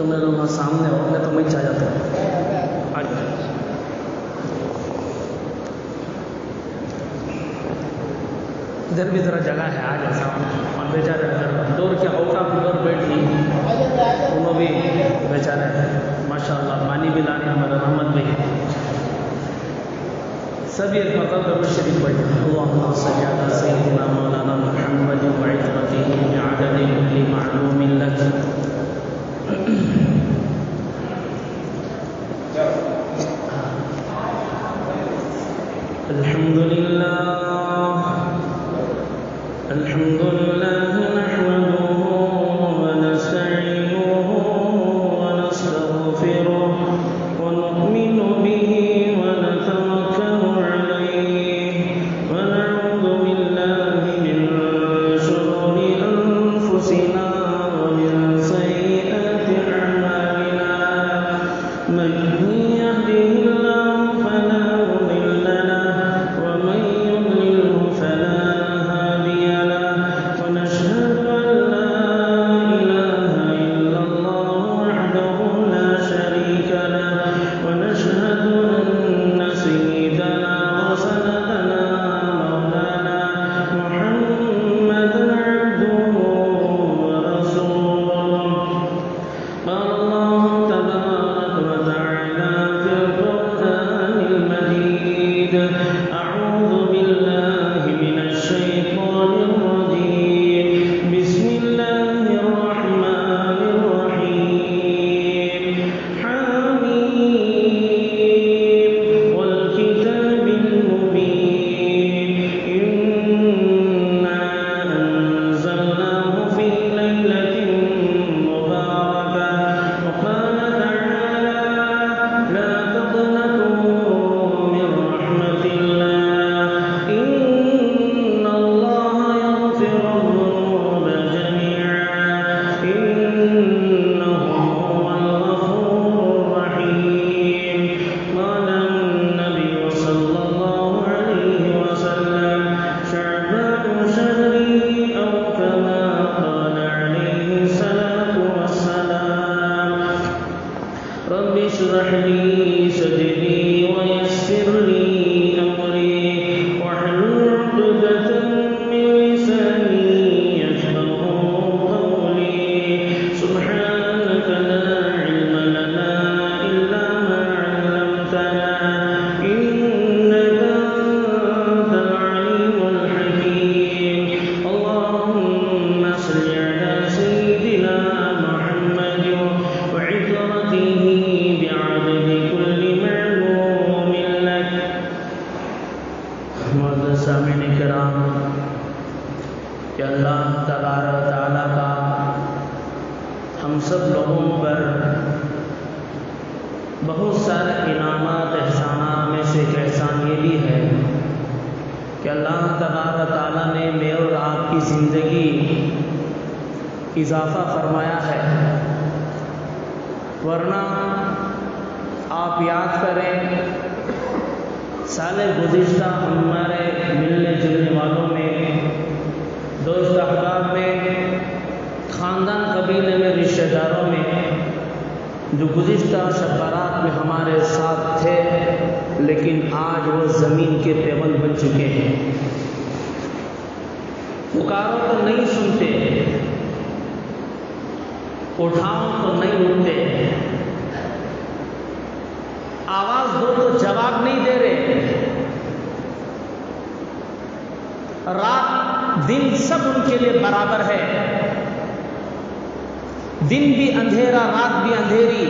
میرے وہاں سامنے ہو میں تو میں چاہ جاتا ہوں. ادھر بھی ذرا جگہ ہے، آ جا سامنے. اور بیچارے دور کے اوقات آف ڈور بیٹھی انہوں بھی بیچارے ماشاء اللہ پانی بھی لانے ہمارے رحمت بھائی سبھی ایک مرتبہ میں شریف پڑھیں. اللہم صلی علی سیدنا مولانا محمد وعظمتہ بعدد کل معلوم لک. الحمدللہ نحمده ونستعینه ونستغفره ونؤمن به ونتوکل علیہ ونعوذ باللہ من شرور انفسنا ومن سیئات اعمالنا. من يهده الله فلا مضل له ومن يضلله فلا هادي له ونشهد أن لا إله إلا الله وحده لا شريك له ونشهد أن سيدنا وسندنا مولانا محمدا عبده ورسوله. قال الله تبارك وتعالى في القرآن المجيد: أعوذ بالله من الشيطان الرجيم. بسم الله الرحمن الرحيم. حميم والكتاب المبين. إنا أنزلناه في ليلة مباركة. وقال تعالى: لا تقنطوا من رحمة الله إن الله يغفر الذنوب جميعا إنه هو الغفور الرحيم. قال النبي صلى الله عليه وسلم: شعبان شهري، أو كما قال عليه الصلاة والسلام. رب اشرح لي صدري ويسر لي أمري واحلل عقدة من لساني يفقهوا قولي. سبحانك لا علم لنا إلا ما علمتنا إنك أنت العليم الحكيم. اللهم صل على سيدنا محمد وعترته بعدد كل معلوم لك. معزز سامعین کرام، کہ اللہ تبارک و تعالیٰ کا ہم سب لوگوں پر بہت سارے انعامات احسانات میں سے ایک احسان یہ بھی ہے کہ اللہ تبارک و تعالیٰ نے میرے اور آپ کی زندگی اضافہ فرمایا ہے. ورنہ آپ یاد کریں سال گزشتہ ہمارے ملنے جلنے والوں میں، دوست احباب میں، خاندان قبیلے میں، رشتہ داروں میں جو گزشتہ شب برات میں ہمارے ساتھ تھے لیکن آج وہ زمین کے پیبند بن چکے ہیں. پکارو تو نہیں سنتے، اٹھاؤ تو نہیں اٹھتے، آواز دو تو جواب نہیں دے رہے. رات دن سب ان کے لیے برابر ہے. دن بھی اندھیرا، رات بھی اندھیری،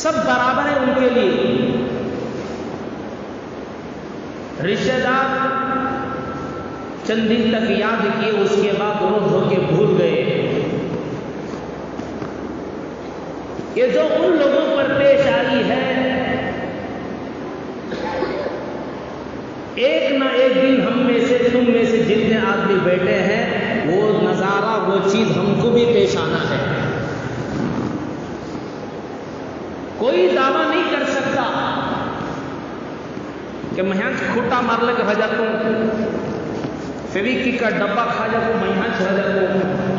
سب برابر ہے ان کے لیے. رشتہ دار چند دن تک یاد کیے، اس کے بعد روز ہو کے بھول گئے. یہ جو ان لوگوں پر پیش آئی ہے، ایک نہ ایک دن ہم میں سے، تم میں سے جتنے آدمی بیٹھے ہیں، وہ نظارہ، وہ چیز ہم کو بھی پیش آنا ہے. کوئی دعویٰ نہیں کر سکتا کہ میں یہاں کھوٹا مار لے کے رہ جاتا ہوں، فیویکی کا ڈبہ کھا جاتا ہوں، میں یہاں رہ جاتا ہوں.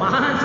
5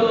2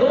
2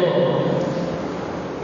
2।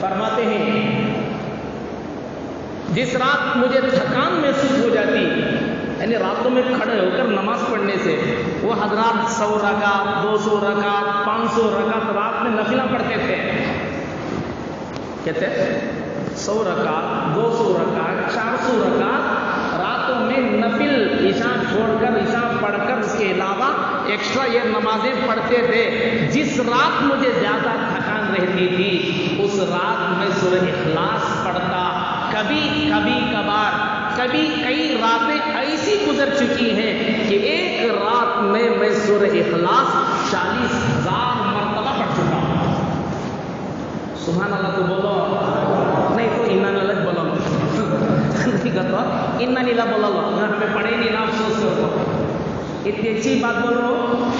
فرماتے ہیں جس رات مجھے تھکان محسوس ہو جاتی، یعنی راتوں میں کھڑے ہو کر نماز پڑھنے سے، وہ حضرات 100 رکعت 200 رکعت 500 رکعت رات میں نفلہ پڑھتے تھے. کہتے 100 رکعت 200 رکعت 400 رکعت راتوں میں نفل عشاء چھوڑ کر عشاء پڑھ کر اس کے علاوہ ایکسٹرا یہ نمازیں پڑھتے تھے. جس رات مجھے زیادہ تھکان رہتی تھی اس رات میں سورہ اخلاص پڑھتا. کبھی کبھار کئی راتیں ایسی گزر چکی ہیں کہ ایک رات میں سورہ اخلاص 40,000 مرتبہ پڑھ چکا ہوں. سبحان اللہ تو بولو، نہیں تو انن اللہ بولو نہیں کہتا انن اللہ بولو نہ ہمیں پڑھے نہیں نہ افسوس کرو. اتنی اچھی بات بول رہا ہوں.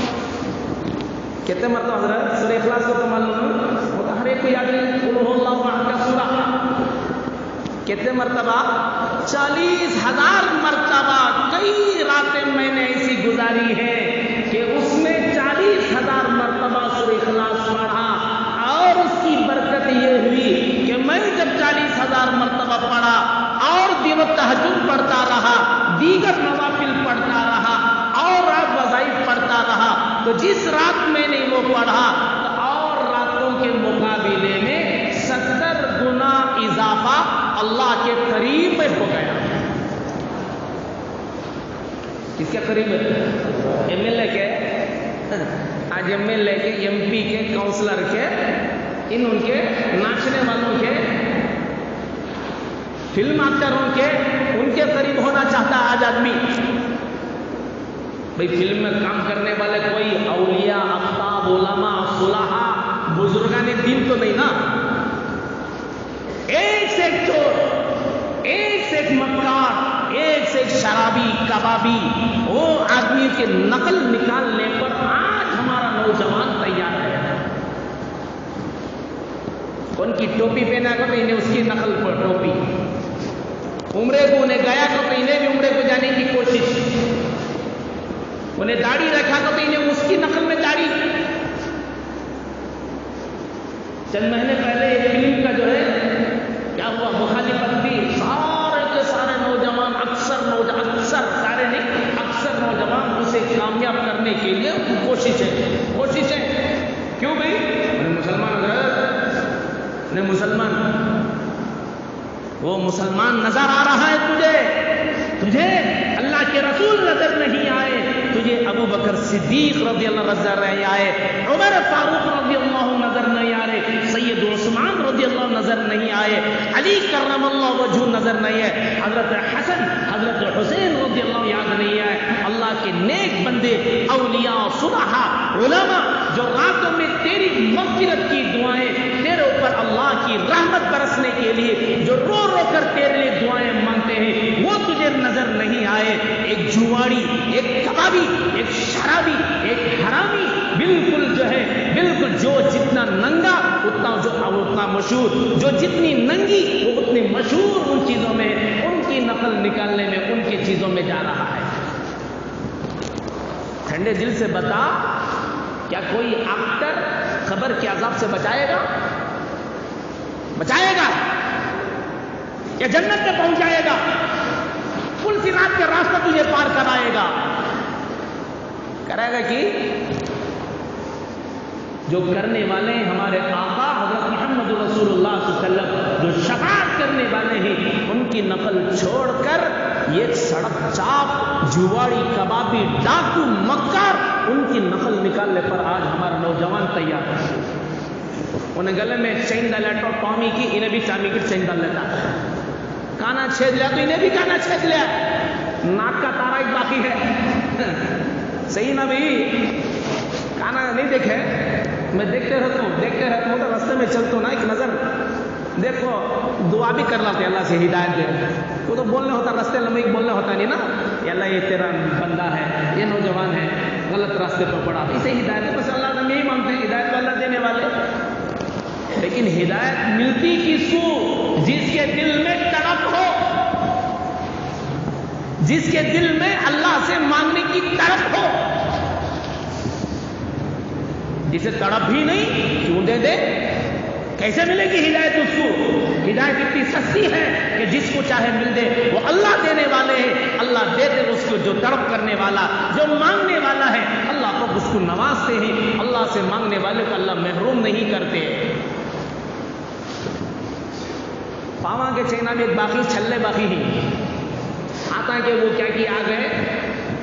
کتنے مرتبہ حضرت سورہ اخلاص کو تو معلوم ہے، ہر ایک کو یاد ہے قل هو اللہ احد کا سورہ کتنے مرتبہ 40,000 مرتبہ. کئی راتیں میں نے ایسی گزاری ہے کہ اس میں 40,000 مرتبہ سورہ اخلاص پڑھا. اور اس کی برکت یہ ہوئی کہ میں جب 40,000 مرتبہ پڑھا اور دن تہجد پڑھتا رہا، دیگر نوافل پڑھتا رہا اور رات وظائف پڑھتا رہا، تو جس رات میں نے وہ پڑھا اور راتوں کے مقابلے میں 70 گنا اضافہ اللہ کے قریب میں ہو گیا. کس کے قریب؟ ایم ایل اے کے، آج ایم ایل اے کے، ایم پی کے، کاؤنسلر کے، ان کے ناچنے والوں کے، فلم ایکٹروں کے، ان کے قریب ہونا چاہتا ہے آج آدمی. بھئی فلم میں کام کرنے والے کوئی اولیاء، اقطاب، علماء، صلحاء، بزرگان دین تو نہیں نا. ایک سے ایک چور، ایک سے ایک مکار، ایک سے ایک شرابی، کبابی، وہ آدمی کے نقل نکالنے پر آج ہمارا نوجوان تیار ہے. ان کی ٹوپی پہنا کر تو انہیں اس کی نقل پر ٹوپی، عمرے کو انہیں گیا تو انہیں بھی عمرے کو جانے کی کوشش، انہیں داڑھی رکھا تو انہیں اس کی نقل میں داڑھی. چند مہینے پہلے ایک فلم کا جو ہے کیا ہوا، مخالفت تھی، سارے کے سارے نوجوان، اکثر سارے نہیں، اکثر نوجوان اسے کامیاب کرنے کے لیے کوششیں. کیوں بھائی؟ مسلمان حضرت نے مسلمان، وہ مسلمان نظر آ رہا ہے تجھے اللہ کے رسول نظر نہیں آئے، تجھے ابو بکر صدیق رضی اللہ نظر نہیں آئے، عمر فاروق رضی اللہ نظر نہیں آ رہے، سید عثمان رضی اللہ نظر نہیں آئے، علی کرم اللہ وجہ نظر نہیں آئے، حضرت حسن حضرت حسین رضی اللہ یاد نہیں آئے. اللہ کے نیک بندے، اولیاء، صلحاء، علماء جو راتوں میں تیری مغفرت کی دعائیں، تیرے اوپر اللہ کی رحمت برسنے کے لیے جو رو رو کر تیرے لیے دعائیں مانگتے ہیں، وہ تجھے نظر نہیں آئے. ایک جواڑی، ایک کبابی، ایک شرابی، ایک حرامی، بالکل جو ہے بالکل جو جتنا ننگا اتنا مشہور، جو جتنی ننگی وہ اتنی مشہور ان چیزوں میں، ان کی نقل نکالنے میں، ان کی چیزوں میں جا رہا ہے. ٹھنڈے دل سے بتا، کیا کوئی ایکٹر قبر کے عذاب سے بچائے گا یا جنت میں پہنچائے گا؟ پل صراط کا راستہ تجھے پار کرائے گا کہ جو کرنے والے ہیں ہمارے آقا حضرت محمد رسول اللہ صلی اللہ علیہ وسلم، جو شفاعت کرنے والے ہیں، ان کی نقل چھوڑ کر یہ سڑک چاپ، جواڑی، کبابی، ڈاکو، مکار، ان کی نقل نکالنے پر آج ہمارا نوجوان تیار ہے. انہیں گلے میں چین ڈال لیتا، ٹامی کی، انہیں بھی ٹامی کی چین ڈال لیتا، کانا چھید لیا تو انہیں بھی کانا چھید لیا، ناک کا تارا ایک باقی ہے. صحیح نا بھائی؟ کانا نہیں دیکھے؟ میں دیکھتے رہتا ہوں تو راستے میں چلتا ہوں نا، ایک نظر دیکھو، دعا بھی کر لاتے اللہ سے ہدایت دے. وہ تو بولنے ہوتا، راستے میں بولنے ہوتا نہیں نا، یا اللہ یہ تیرا بندہ ہے، یہ نوجوان ہے، غلط راستے پر پڑا، اسے ہدایت ہے. بس اللہ ہم یہی مانتے ہیں، ہدایت والا دینے والے. لیکن ہدایت ملتی کس کو؟ جس کے دل میں تڑپ ہو، جس کے دل میں اللہ سے مانگنے کی تڑپ ہو. جسے تڑپ بھی نہیں، کیوں دے دے؟ کیسے ملے گی ہدایت اس کو؟ ہدایت اتنی سستی ہے کہ جس کو چاہے مل دے، وہ اللہ دینے والے ہیں، اللہ دے دے اس کو، جو تڑپ کرنے والا، جو مانگنے والا ہے اللہ کو اس کو نوازتے ہیں، اللہ سے مانگنے والے کو اللہ محروم نہیں کرتے۔ پاواں کے چینا میں ایک باقی چھلے باقی ہی آتا کہ وہ کیا آ گئے،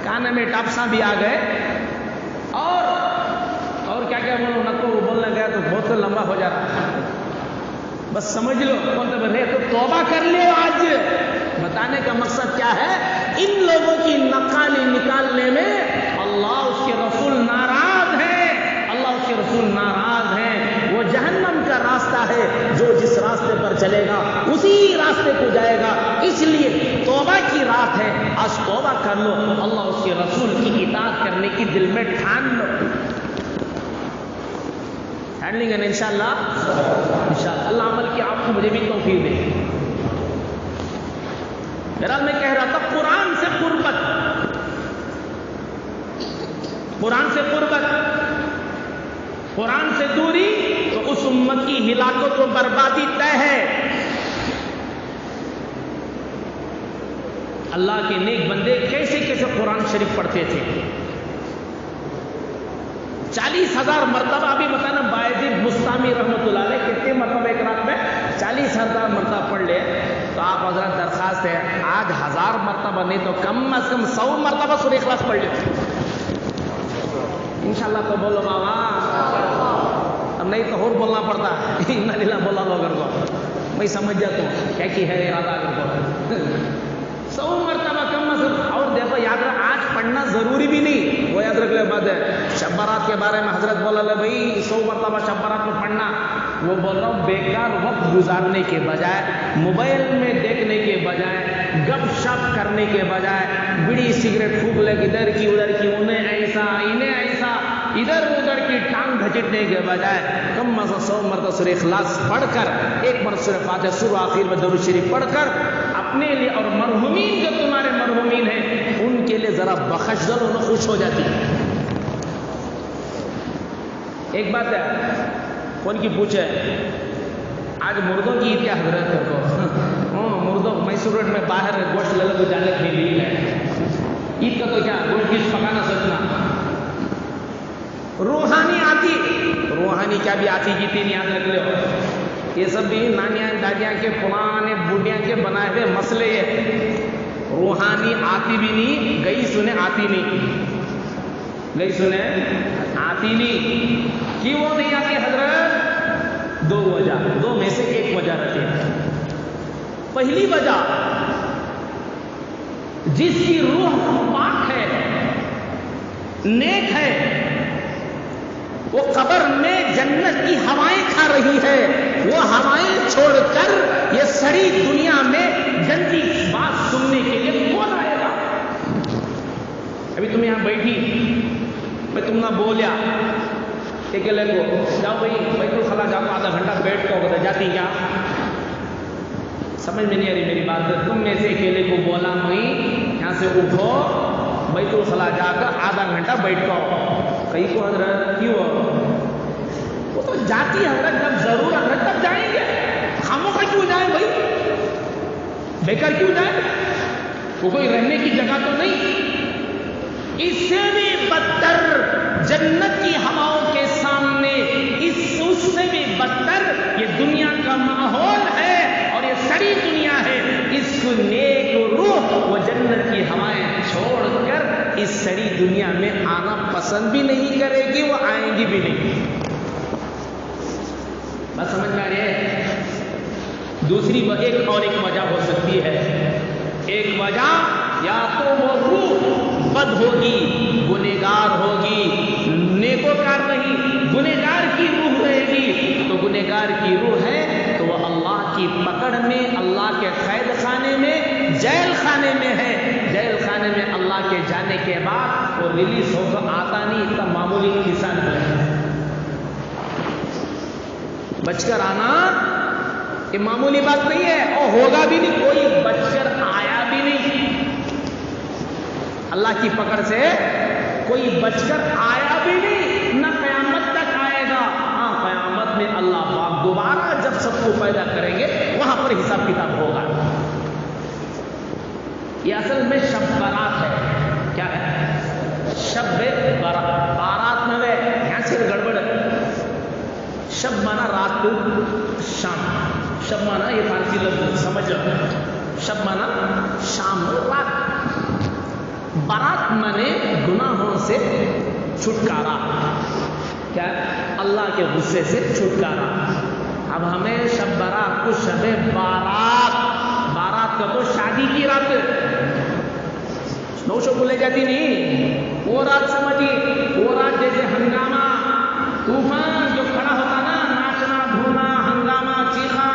کانے میں ٹاپساں بھی آ گئے، اور کیا بولنے گیا تو بہت سے لمبا ہو جا رہا، بس سمجھ لو کون تو بولے تو توبہ کر لو آج۔ بتانے کا مقصد کیا ہے، ان لوگوں کی نقالی نکالنے میں اللہ اس کے رسول ناراض ہے، اللہ اس کے رسول ناراض ہیں، وہ جہنم کا راستہ ہے، جو جس راستے پر چلے گا اسی راستے کو جائے گا، اس لیے توبہ کی رات ہے، آج توبہ کر لو، اللہ اس کے رسول کی اطاعت کرنے کی دل میں ٹھان لو۔ ہینڈلنگ ہے انشاءاللہ، اللہ عمل کی آپ کو مجھے بھی توفیق دے۔ بہرحال میں کہہ رہا تھا قرآن سے قربت، قرآن سے قربت، قرآن سے دوری تو اس امت کی ہلاکت و بربادی طے ہے۔ اللہ کے نیک بندے کیسے کیسے قرآن شریف پڑھتے تھے، 40,000 مرتبہ۔ ابھی بتانا بایزید بستامی رحمۃ اللہ علیہ کتنے مرتبہ ایک رات میں 40,000 مرتبہ پڑھ لے تو آپ حضرات درخواست ہے آج 1000 مرتبہ نہیں تو کم از کم 100 مرتبہ سورہ اخلاص پڑھ لیتے انشاءاللہ۔ تو بولو بابا، اب نہیں تو اور بولنا پڑتا انا للہ بولا لو اگر کو میں سمجھ جاتا ہوں کیا کی ہے ارادہ اگر کو 100 مرتبہ کم از کم۔ اور دیکھو یاد رکھ آج پڑھنا ضروری بھی نہیں، وہ یاد رکھ لے بات ہے۔ شب برات کے بارے میں حضرت بولا لے بھائی 100 مرتبہ شب برات میں پڑھنا، وہ بول رہا ہوں بیکار وقت گزارنے کے بجائے، موبائل میں دیکھنے کے بجائے، گپ شپ کرنے کے بجائے، بڑی سگریٹ پھونک لے ادھر کی ادھر کی، انہیں ایسا انہیں ایسا، ادھر ادھر کی ٹانگ گھچٹنے کے بجائے کم از کم 100 مرتبہ سورہ اخلاص پڑھ کر، ایک بار سورہ فاتحہ شروع آخر میں درود شریف پڑھ کر اپنے لیے اور مرحومین جو تمہارے مرحومین ہیں ان کے لیے ذرا بخش دو، انہیں خوش ہو جاتی ہے۔ ایک بات ہے کون کی پوچھے آج مردوں کی عید کیا حضرت کر کو مردوں میسور روڈ میں باہر گوشت لے لو جانے کے لیے ہے عید کا، تو کیا گوشت کی پکانا سوچنا روحانی آتی، روحانی کیا بھی آتی کی تین یاد رکھ لو، یہ سب بھی نانیاں دادیاں کے پرانے بوڑھیاں کے بنائے ہوئے مسئلے ہیں۔ روحانی آتی بھی نہیں، گئی سنے آتی نہیں، گئی سنے آتی نہیں۔ کیوں نہیں آتی حضرت؟ 2 وجہ، 2 میں سے ایک وجہ رکھے۔ پہلی وجہ جس کی روح پاک ہے، نیک ہے، وہ قبر میں جنت کی ہوائیں کھا رہی ہے، وہ ہوائیں چھوڑ کر یہ سڑی دنیا میں گندی بات سننے کے لیے کون آئے گا؟ ابھی تم یہاں بیٹھی، میں تم نہ بولیا اکیلے کو جاؤ بھائی بیت الخلا جاؤ، آدھا گھنٹہ بیٹھ کے جاتی کیا؟ سمجھ میں نہیں آ رہی میری بات۔ تم میں سے اکیلے کو بولا میں یہاں سے اٹھو بیت الخلا جا کر آدھا گھنٹہ بیٹھ کو، کہیں کو حضرت کیوں؟ وہ تو جاتی حضرت جب ضرورت ہے تب جائیں گے، خاموں کا کیوں جائیں بھائی، بیکار کیوں جائیں؟ وہ کوئی رہنے کی جگہ تو نہیں۔ اس سے بھی بدتر جنت کی ہواؤں کے سامنے اس سے بھی بدتر یہ دنیا کا ماحول ہے اور یہ سڑی دنیا ہے۔ اس کو نیک روح وہ جنت کی ہوائیں چھوڑ کر اس سڑی دنیا میں آنا پسند بھی نہیں کرے گی، وہ آئیں گی بھی نہیں۔ بس سمجھ میں آ رہی ہے؟ دوسری ایک وجہ ہو سکتی ہے، ایک وجہ یا تو وہ روح بد ہوگی، گنہگار ہوگی، نیکوکار نہیں، گنہگار کی روح رہے گی، تو گنہگار کی روح ہے تو وہ اللہ کی پکڑ میں، اللہ کے قید خانے میں، جیل خانے میں ہے۔ جیل خانے میں اللہ کے جانے کے بعد وہ ریلیز ہو کر آتا نہیں، اتنا معمولی کسان ہے۔ بچ کر آنا یہ معمولی بات نہیں ہے، اور ہوگا بھی نہیں، کوئی بچ کر آیا بھی نہیں اللہ کی پکڑ سے، کوئی بچ کر آیا بھی نہیں، نہ قیامت تک آئے گا۔ ہاں قیامت میں اللہ پاک دوبارہ شب کو پیدا کریں گے، وہاں پر حساب کتاب ہوگا۔ یہ اصل میں شب برات ہے۔ کیا ہے؟ شب برات، بارات نہ ہے، یہاں سے گڑبڑ ہے۔ شب مانا رات کو، شام، شب مانا یہ فارسی لفظ سمجھ لو، شب مانا شام رات، برات مانے گناہوں سے چھٹکارا، کیا اللہ کے غصے سے چھٹکارا۔ اب ہمیں شب برات کو شب بارات، بارات کا تو شادی کی رات، نوشوں کو لے جاتی نہیں، وہ رات سمجھیے، وہ رات جیسے ہنگامہ طوفان جو کھڑا ہوتا نا، ناچنا دھونا ہنگامہ چیخا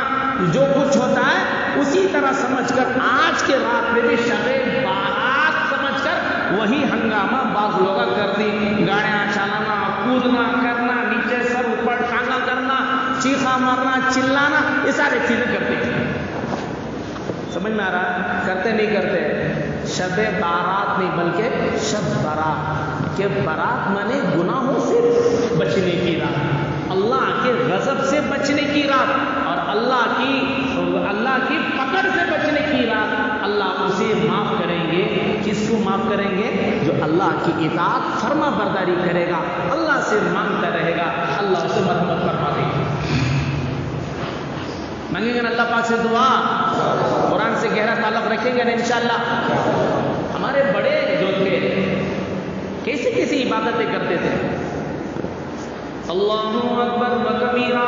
جو کچھ ہوتا ہے، اسی طرح سمجھ کر آج کے رات میں بھی شب بارات سمجھ کر وہی ہنگامہ بعض لوگ کرتی، گاڑیاں چلانا، کودنا کرنا، نیچے سر اوپر ٹانگا کرنا، چیخا مارنا، چلانا، یہ سارے چیزیں کرتے ہیں۔ سمجھ میں آ رہا؟ کرتے نہیں کرتے؟ شب بارات نہیں بلکہ شب برات، کہ برات مانے گناہوں سے بچنے کی رات، اللہ کے غضب سے بچنے کی رات، اور اللہ کی پکڑ سے بچنے کی رات۔ اللہ اسے معاف کریں گے، کس کو معاف کریں گے؟ جو اللہ کی اطاعت فرما برداری کرے گا، اللہ سے مانگتا رہے گا، اللہ اسے مرحمت فرما دے گا۔ مانگیں گے نا اللہ پاک سے دعا، قرآن سے گہرا تعلق رکھیں گے نا انشاءاللہ۔ ہمارے بڑے جو تھے کیسی کیسی عبادتیں کرتے تھے، اللہ اکبر و کبیرہ۔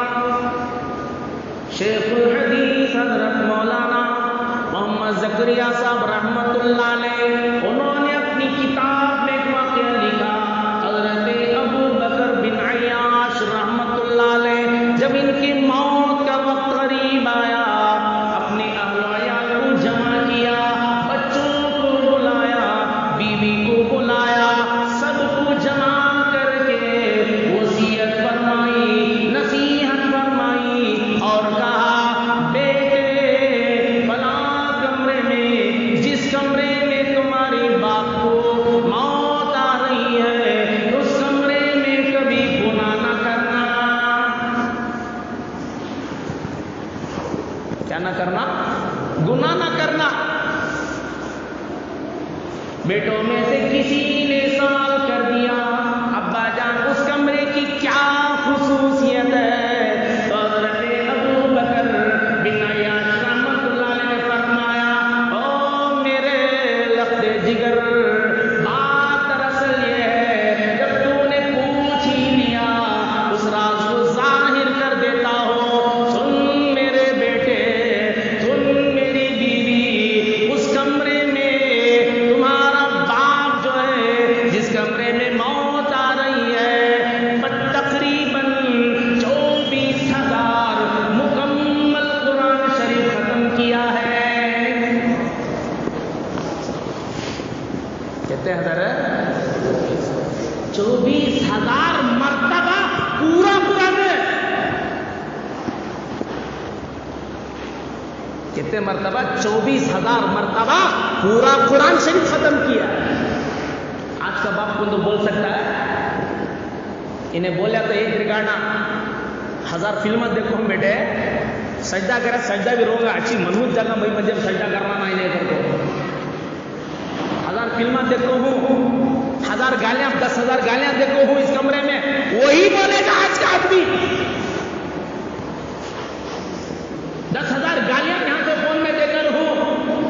شیخ الحدیث حضرت مولانا محمد زکریا صاحب رحمت اللہ علیہ، انہوں نے اپنی کتاب میں ایک واقعہ لکھا، حضرت ابو بکر بن عیاش رحمت اللہ علیہ جب ان کی موت کا وقت قریب آیا، اپنے اہل و عیال کو جمع کیا، بچوں کو بلایا، بیوی کو بلایا، سب کو جمع کر کے وصیت فرمائی، نصیحت فرمائی، اور کہا بیٹے فلاں کمرے میں، جس کمرے میں تمہارے باپ کو موت آ رہی ہے، اس کمرے میں کبھی گناہ نہ کرنا۔ کیا نہ کرنا؟ گناہ نہ کرنا۔ بیٹوں میں سے کسی نے سوال کر دیا، ابا جان اس کمرے کی کیا خصوصیت ہے؟ تو حضرت ابو بکر بن عیاش رحمت اللہ علیہ نے فرمایا، او میرے لخت جگر، بات دراصل یہ ہے، جب تو نے پوچھ ہی لیا اس راز کو ظاہر کر دیتا ہو۔ سن میرے بیٹے، سن میری بیوی، اس کمرے میں تمہارا باپ جو ہے، جس کمرے میں موت آ رہی ہے، تقریباً 24,000 مکمل قرآن شریف ختم کیا ہے۔ کہتے ہیں حضرت 24,000 مرتبہ پورا قرآن ہے۔ کتنے مرتبہ؟ 24,000 مرتبہ پورا قرآن شریف ختم کیا۔ آج کا باپ کون تو بول سکتا ہے؟ انہیں بولا تو ایک ریکارڈ 1000 فلم دیکھو ہم بیٹے، سجدہ کرے، سجدہ بھی روگا اچھی منوج جگہ بھائی مجھے سجدہ کرنا نہیں کرتے، 1000 فلم دیکھو ہوں، 1000 گالیاں، 10,000 گالیاں دیکھو ہوں اس کمرے میں، وہی بولے گا آج کا آدمی۔ 10,000 گالیاں یہاں سے فون میں دے کر ہوں،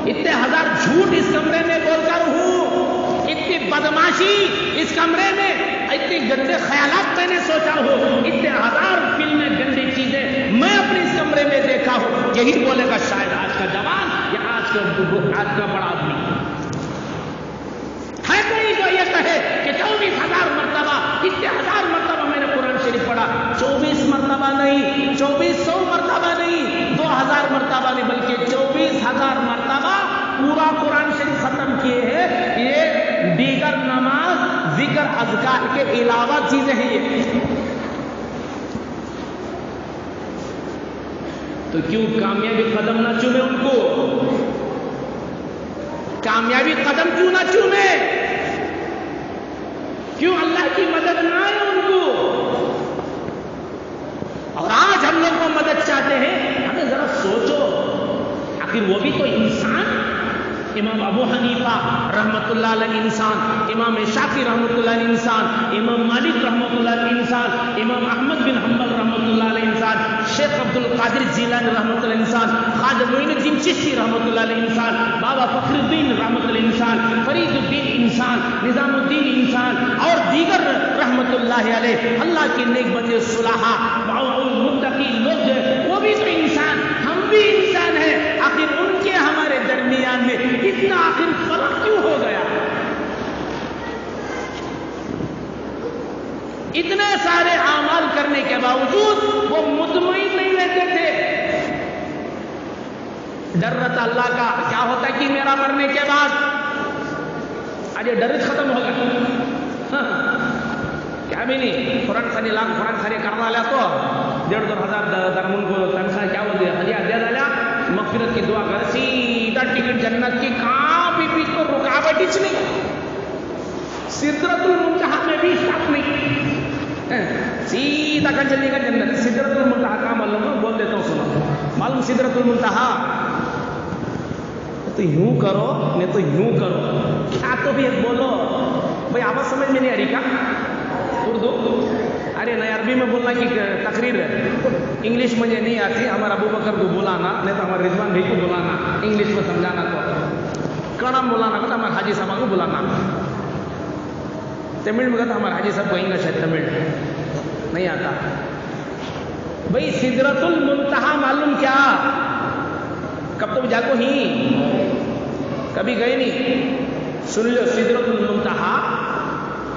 اتنے 1000 جھوٹ اس کمرے میں بول کر ہوں، اتنی بدماشی اس کمرے میں، اتنے گندے خیالات میں نے سوچا ہوں، اتنے 1000 فلمیں گندی چیزیں میں اپنے اس کمرے میں دیکھا ہوں، یہی بولے گا شاید آج کا جوان یا آج کا بڑا آدمی ہے۔ کوئی تو یہ کہے کہ 24,000 مرتبہ، اتنے 1000 مرتبہ میں نے قرآن شریف پڑھا، 24 مرتبہ نہیں، 2400 مرتبہ نہیں، 2000 مرتبہ نہیں، بلکہ 24,000 مرتبہ پورا قرآن شریف ختم کیے ہیں۔ یہ دیگر نماز، ذکر، اذکار کے علاوہ چیزیں ہیں یہ۔ تو کیوں کامیابی قدم نہ چومے ان کو؟ کامیابی قدم کیوں نہ چومے؟ کیوں اللہ کی مدد نہ آئے ان کو؟ اور آج ہم لوگ وہ مدد چاہتے ہیں، تو انسان. امام ابو حنیفہ رحمۃ اللہ علیہ انسان, امام شافعی رحمۃ اللہ علیہ انسان, امام مالک رحمۃ اللہ علیہ انسان, امام احمد بن حنبل رحمۃ اللہ علیہ انسان, شیخ عبد القادر جیلانی رحمۃ اللہ انسان, خواجہ معین الدین چشتی رحمۃ اللہ علیہ انسان, بابا فخر الدین رحمۃ اللہ انسان, فرید الدین انسان, نظام الدین انسان اور دیگر رحمۃ اللہ علیہ. اللہ کے نیک بندے صلحاء متقی لوگ جو وہ بھی تو انسان, ہم بھی انسان ہیں. آخر ان کے ہمارے درمیان میں اتنا آخر فرق کیوں ہو گیا؟ اتنے سارے اعمال کرنے کے باوجود وہ مطمئن نہیں رہتے تھے. ڈر رہتا اللہ کا کیا ہوتا ہے کہ میرا مرنے کے بعد آج ڈر ختم ہو گیا. کیا بھی نہیں, قرآن خانی لاکھ قرآن خانی کرنا لیا تو 1,500 درمن کو تنخواہ کیا ہو گیا ہدیہ دے ڈالا, مغفرت کی دعا کر سیدھا ٹکٹ جنت کی. کہاں بھی بیچ کو رکاوٹ ہی نہیں, سدرۃ المنتہا میں بھی اسٹاپ نہیں, سیدھا کر چلیے گا جنت. سدرۃ المنتہا کا معلوم بول دیتا ہوں سنو, معلوم سدرۃ المنتہا تو یوں کرو نہیں تو یوں کرو, کیا تو بھی بولو بھائی. آواز سمجھ میں نہیں آ رہی کیا اردو؟ ارے نہیں عربی میں بولنا کی تقریر ہے, انگلش مجھے نہیں آتی. ہمارا ابو بکر کو بلانا نہیں تو ہمارے رضوان بھائی کو بلانا, انگلش میں سمجھانا تو کڑم بلانا تو ہمارے حاجی صاحب کو بلانا. تمل میں کہتا ہمارے حاجی صاحب کو انگلش ہے, تمل نہیں آتا. بھائی سدرۃ المنتہا معلوم کیا, کب تو جا کو ہی کبھی گئے نہیں. سن لو, سدرۃ المنتہا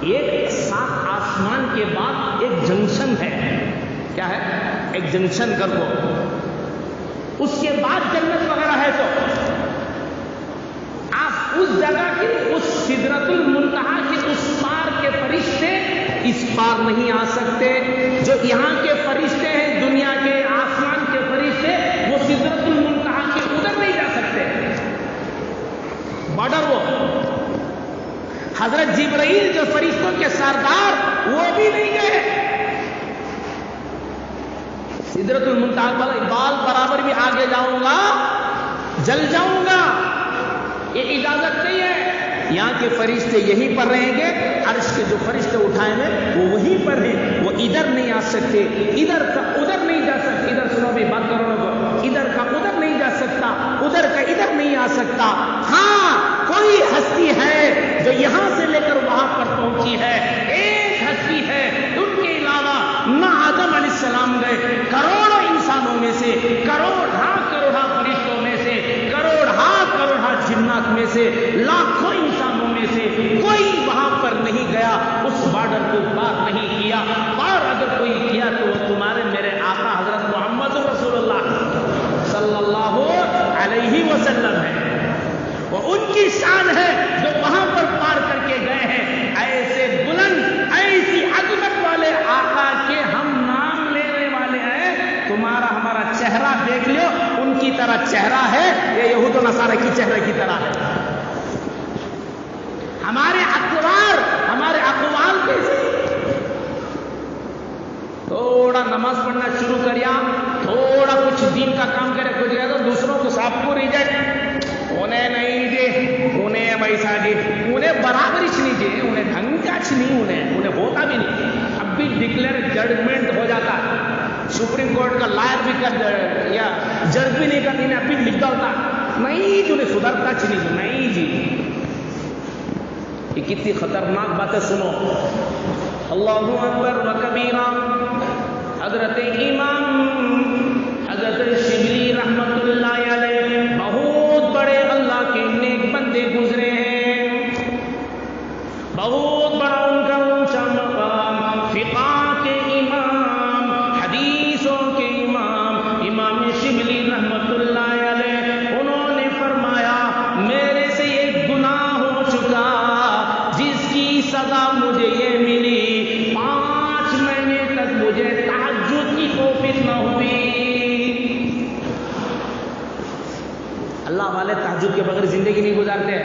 ایک 7 آسمان کے بعد ایک جنکشن ہے. کیا ہے؟ ایک جنکشن کر دو, اس کے بعد جنت وغیرہ ہے. تو آپ اس جگہ کی, اس سدرۃ المنتہا کے اس پار کے فرشتے اس پار نہیں آ سکتے. جو یہاں کے فرشتے ہیں, دنیا کے آسمان کے فرشتے, وہ سدرۃ المنتہا کے ادھر نہیں جا سکتے. بارڈر وہ حضرت جبرائیل جو فرشتوں کے سردار, وہ بھی نہیں گئے. سدرۃ المنتہا بال برابر بھی آگے جاؤں گا جل جاؤں گا, یہ اجازت نہیں ہے. یہاں کے فرشتے یہیں پر رہیں گے, عرش کے جو فرشتے اٹھائے ہیں وہ وہیں پر ہیں, وہ ادھر نہیں آ سکتے. ادھر کا ادھر نہیں جا سکتے. ادھر سنو بھی بات کرو نا, ادھر کا ادھر نہیں جا سکتا, ادھر کا ادھر نہیں آ سکتا. ہاں کوئی ہستی ہے جو یہاں سے لے کر وہاں پر پہنچی ہے, ایک ہستی ہے. ان کے علاوہ نہ آدم علیہ السلام گئے, کروڑوں انسانوں میں سے, کروڑا فرشتوں میں سے, کروڑا جنات میں سے, لاکھوں انسانوں میں سے کوئی وہاں پر نہیں گیا, اس بارڈر کو پار نہیں کیا. اور اگر کوئی کیا تو وہ تمہارے میرے آقا حضرت محمد رسول اللہ صلی اللہ علیہ وسلم ہے. وہ ان کی شان ہے جو وہاں پر پار کر کے گئے ہیں. ایسے بلند, ایسی عظمت والے آقا کے ہم نام لینے والے ہیں. تمہارا ہمارا چہرہ دیکھ لو, ان کی طرح چہرہ ہے, یہ یہود و نصارہ کی چہرہ کی طرح ہے. ہمارے اقوال, ہمارے اقوال کیسے؟ تھوڑا نماز پڑھنا شروع کریا, تھوڑا کچھ دین کا کام کرے, کچھ گیا تو دوسروں کو سب کو ریجیکٹ. انہیں نہیں دے, انہیں پیسہ دے, انہیں برابر ہی نہیں دے, انہیں ڈھنگ کا نہیں, انہیں ہوتا بھی نہیں. اب بھی ڈکلیئر ججمنٹ ہو جاتا, سپریم کورٹ کا لائر بھی کر یا جج بھی نہیں کرتی, اب بھی لکھتا ہوتا نہیں جو سدھرتا نہیں جی. یہ کتنی خطرناک باتیں سنو. اللہ اکبر و کبیرہ. حضرت امام حضرت شبلی رحمت اللہ علیہ بہت بڑے اللہ کے نیک بندے گزرے ہیں, بہت بڑا ان کا اونچا مقام. فقہ کے امام, حدیثوں کے امام, امام شبلی رحمت اللہ علیہ, انہوں نے فرمایا میرے سے ایک گناہ ہو چکا جس کی سزا مجھے یہ ملی, 5 مہینے تک مجھے تہجد کی توفیق نہ ہوئی. اللہ والے تہجد کے بغیر زندگی نہیں گزارتے.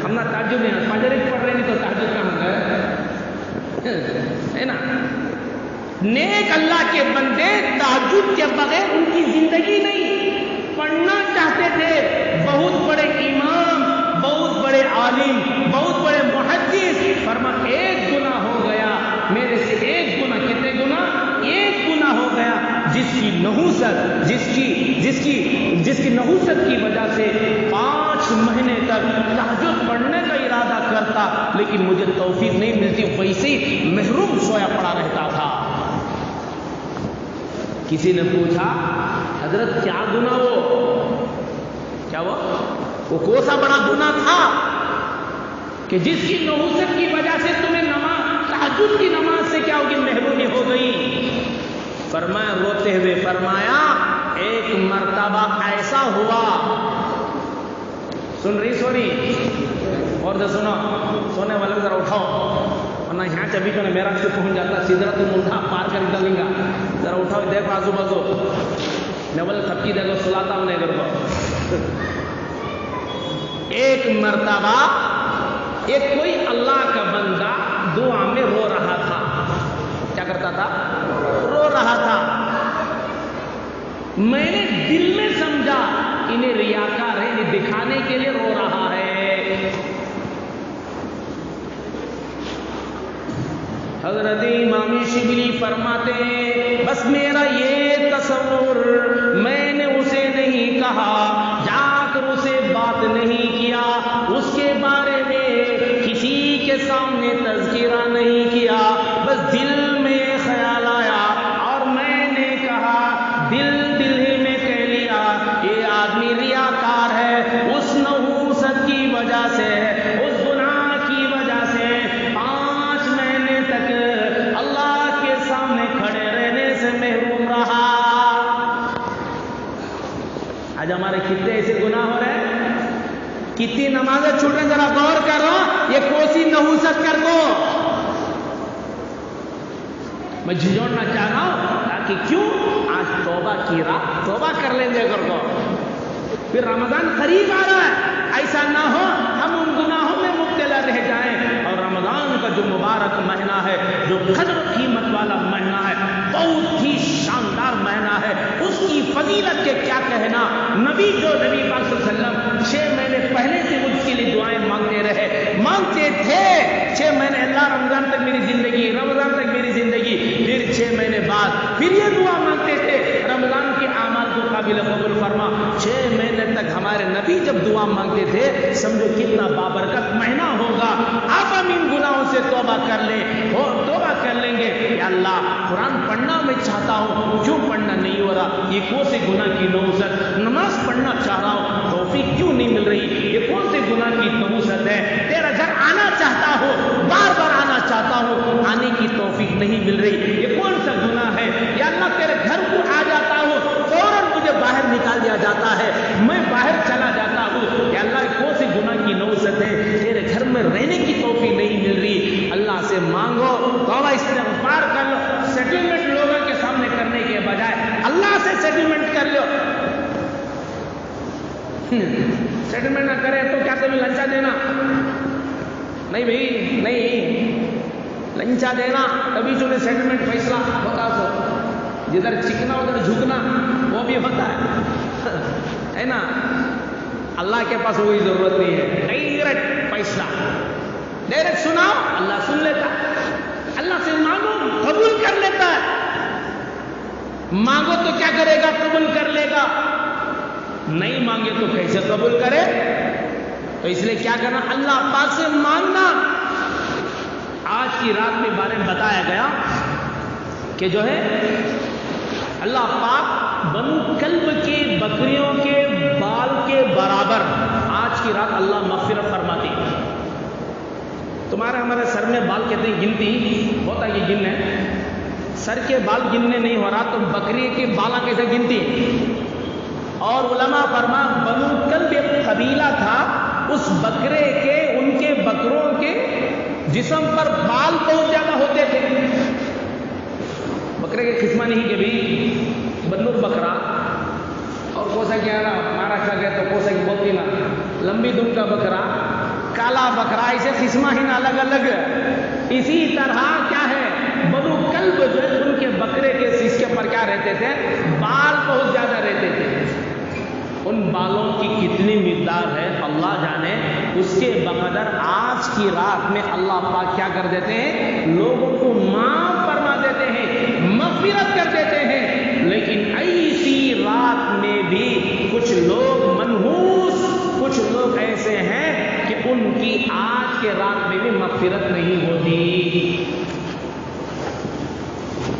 ہم نہ تہجد نہیں, فجر پڑھ رہے نہیں تو تہجد کہاں گئے, ہے نا. نیک اللہ کے بندے تہجد کے بغیر ان کی زندگی نہیں. پڑھنا چاہتے تھے, تھا لیکن مجھے توفیق نہیں ملتی، ویسے ہی محروم سویا پڑا رہتا تھا۔ کسی نے پوچھا حضرت کیا گناہ کیا وہ کون سا بڑا گناہ تھا کہ جس کی نحوست کی وجہ سے تمہیں تہجد کی نماز سے کیا ہوگی محرومی ہو گئی؟ فرمایا روتے ہوئے فرمایا ایک مرتبہ ایسا ہوا، سن رہی اور تو سنو، سونے والے ذرا اٹھاؤ ورنہ یہاں چبھی تو میرا سے پہنچ جاتا، سدرۃ المنتہا پار کر ڈالیں گا، ذرا اٹھاؤ دیکھو آزو بازو، میں بولے تھپکی دیکھو سلاتا ہوں نہیں کو۔ ایک مرتبہ ایک کوئی اللہ کا بندہ دعا میں رو رہا تھا، کیا کرتا تھا؟ رو رہا تھا۔ میں نے دل میں سمجھا انہیں ریاکار ہے، انہیں دکھانے کے لیے رو رہا ہے۔ حضرت امام شبلی فرماتے ہیں بس میرا یہ تصور، میں نے اسے نہیں کہا، جا کر اسے بات نہیں کیا، اس کے بارے میں کسی کے سامنے تذکرہ نہیں کیا، بس دل میں خیال آیا اور میں نے کہا، دل ہی میں کہہ لیا یہ آدمی ریاکار ہے، اس نحوست کی وجہ سے، اس گناہ کی وجہ سے 5 مہینے تک اللہ کے سامنے کھڑے رہنے سے محروم رہا۔ آج ہمارے کتنے ایسے گناہ ہو رہے ہیں، کتنی نمازیں چھوٹ رہے ہیں، ذرا غور کرو یہ کوسی نحوست کر کو میں جھنجھوڑنا چاہ رہا ہوں تاکہ کیوں آج توبہ کی رات توبہ کر لیں گے کر کو، پھر رمضان قریب آ رہا ہے، ایسا نہ ہو ہم ان گناہوں میں مبتلا رہ جائیں۔ اور رمضان کا جو مبارک مہینہ ہے، جو قدر و قیمت والا مہینہ ہے، بہت ہی شاندار مہینہ ہے، اس کی فضیلت کے کیا کہنا۔ نبی پاک صلی اللہ علیہ وسلم 6 مہینے پہلے سے مجھ کے لیے دعائیں مانگتے تھے 6 مہینے، اللہ رمضان تک میری زندگی، رمضان تک میری زندگی، پھر 6 مہینے بعد پھر یہ دعا مانگتے تھے رمضان کے اعمال کو قابل قبول فرما۔ 6 مہینے تک ہمارے نبی جب دعا مانگتے تھے، سمجھو کتنا بابرکت مہینہ ہوگا۔ اب ہم ان گناہوں سے توبہ کر لیں، توبہ کر لیں گے، یا اللہ قرآن پڑھنا میں چاہتا ہوں، کیوں پڑھنا نہیں ہو رہا؟ یہ کون سے گناہ کی نحوست؟ نماز پڑھنا چاہ رہا ہوں، توفیق کیوں نہیں مل رہی؟ یہ کون سے گناہ کی نحوست ہے؟ تیرا گھر آنا چاہتا ہوں، بار بار آنا چاہتا ہوں، آنے کی توفیق نہیں مل رہی، یہ کون سا گناہ ہے؟ یا اللہ تیرے گھر کو آ جاتا ہوں، فوراً مجھے باہر نکال دیا جاتا ہے، میں باہر چلا جاتا ہوں، یا اللہ کون سے گناہ کی نحوست ہے؟ تیرے گھر میں رہنے کی توفیق نہیں مل رہی۔ اللہ سے مانگو، توبہ استغفار کر لو، سیٹلمنٹ لوگوں کے سامنے کرنے کے بجائے اللہ سے سیٹلمنٹ کر لو۔ سیٹلمنٹ نہ کرے تو کیا تمہیں لنچا دینا؟ نہیں بھائی نہیں، لنچا دینا تبھی تمہیں سیٹلمنٹ فیصلہ ہوتا، تو جدھر چکنا ادھر جھکنا وہ بھی ہوتا ہے نا۔ اللہ کے پاس وہی ضرورت نہیں ہے، ڈائریکٹ فیصلہ، ڈائریکٹ سناؤ، اللہ سن لیتا ہے، اللہ سے مانگو قبول کر لیتا ہے، مانگو تو کیا کرے گا؟ قبول کر لے گا، نہیں مانگے تو کیسے قبول کرے؟ تو اس لیے کیا کرنا؟ اللہ پاک سے مانگنا۔ آج کی رات میں بارے میں بتایا گیا کہ جو ہے اللہ پاک بنو کلب کے بکریوں کے بال کے برابر آج کی رات اللہ مغفرت فرماتی ہے۔ تمہارے ہمارے سر میں بال کہتے ہیں گنتی ہوتا ہے، یہ گن ہے، سر کے بال گننے نہیں ہو رہا تو بکری کے بالا کیسے گنتی؟ اور علماء فرما بنو کلب ایک قبیلہ تھا، اس بکرے کے، ان کے بکروں کے جسم پر بال بہت زیادہ ہوتے تھے۔ بکرے کے قسمہ نہیں کہ بھی بنور بکرا اور کوسا کیا رہا مارا کھا گیا تو کوسا کی بولتی نا، لمبی دم کا بکرا، کالا بکرا، ایسے قسمہ ہی نا الگ الگ۔ اسی طرح کیا ہے بنو کلب جو ہے ان کے بکرے کے اس کے پر کیا رہتے تھے؟ بال بہت زیادہ رہتے تھے۔ ان بالوں کی کتنی مقدار ہے اللہ جانے، اس کے بقدر آج کی رات میں اللہ پاک کیا کر دیتے ہیں؟ لوگوں کو معاف فرما دیتے ہیں، مغفرت کر دیتے ہیں۔ لیکن ایسی رات میں بھی کچھ لوگ منحوس، کچھ لوگ ایسے ہیں کہ ان کی آج آج کے رات میں بھی مغفرت نہیں ہوتی.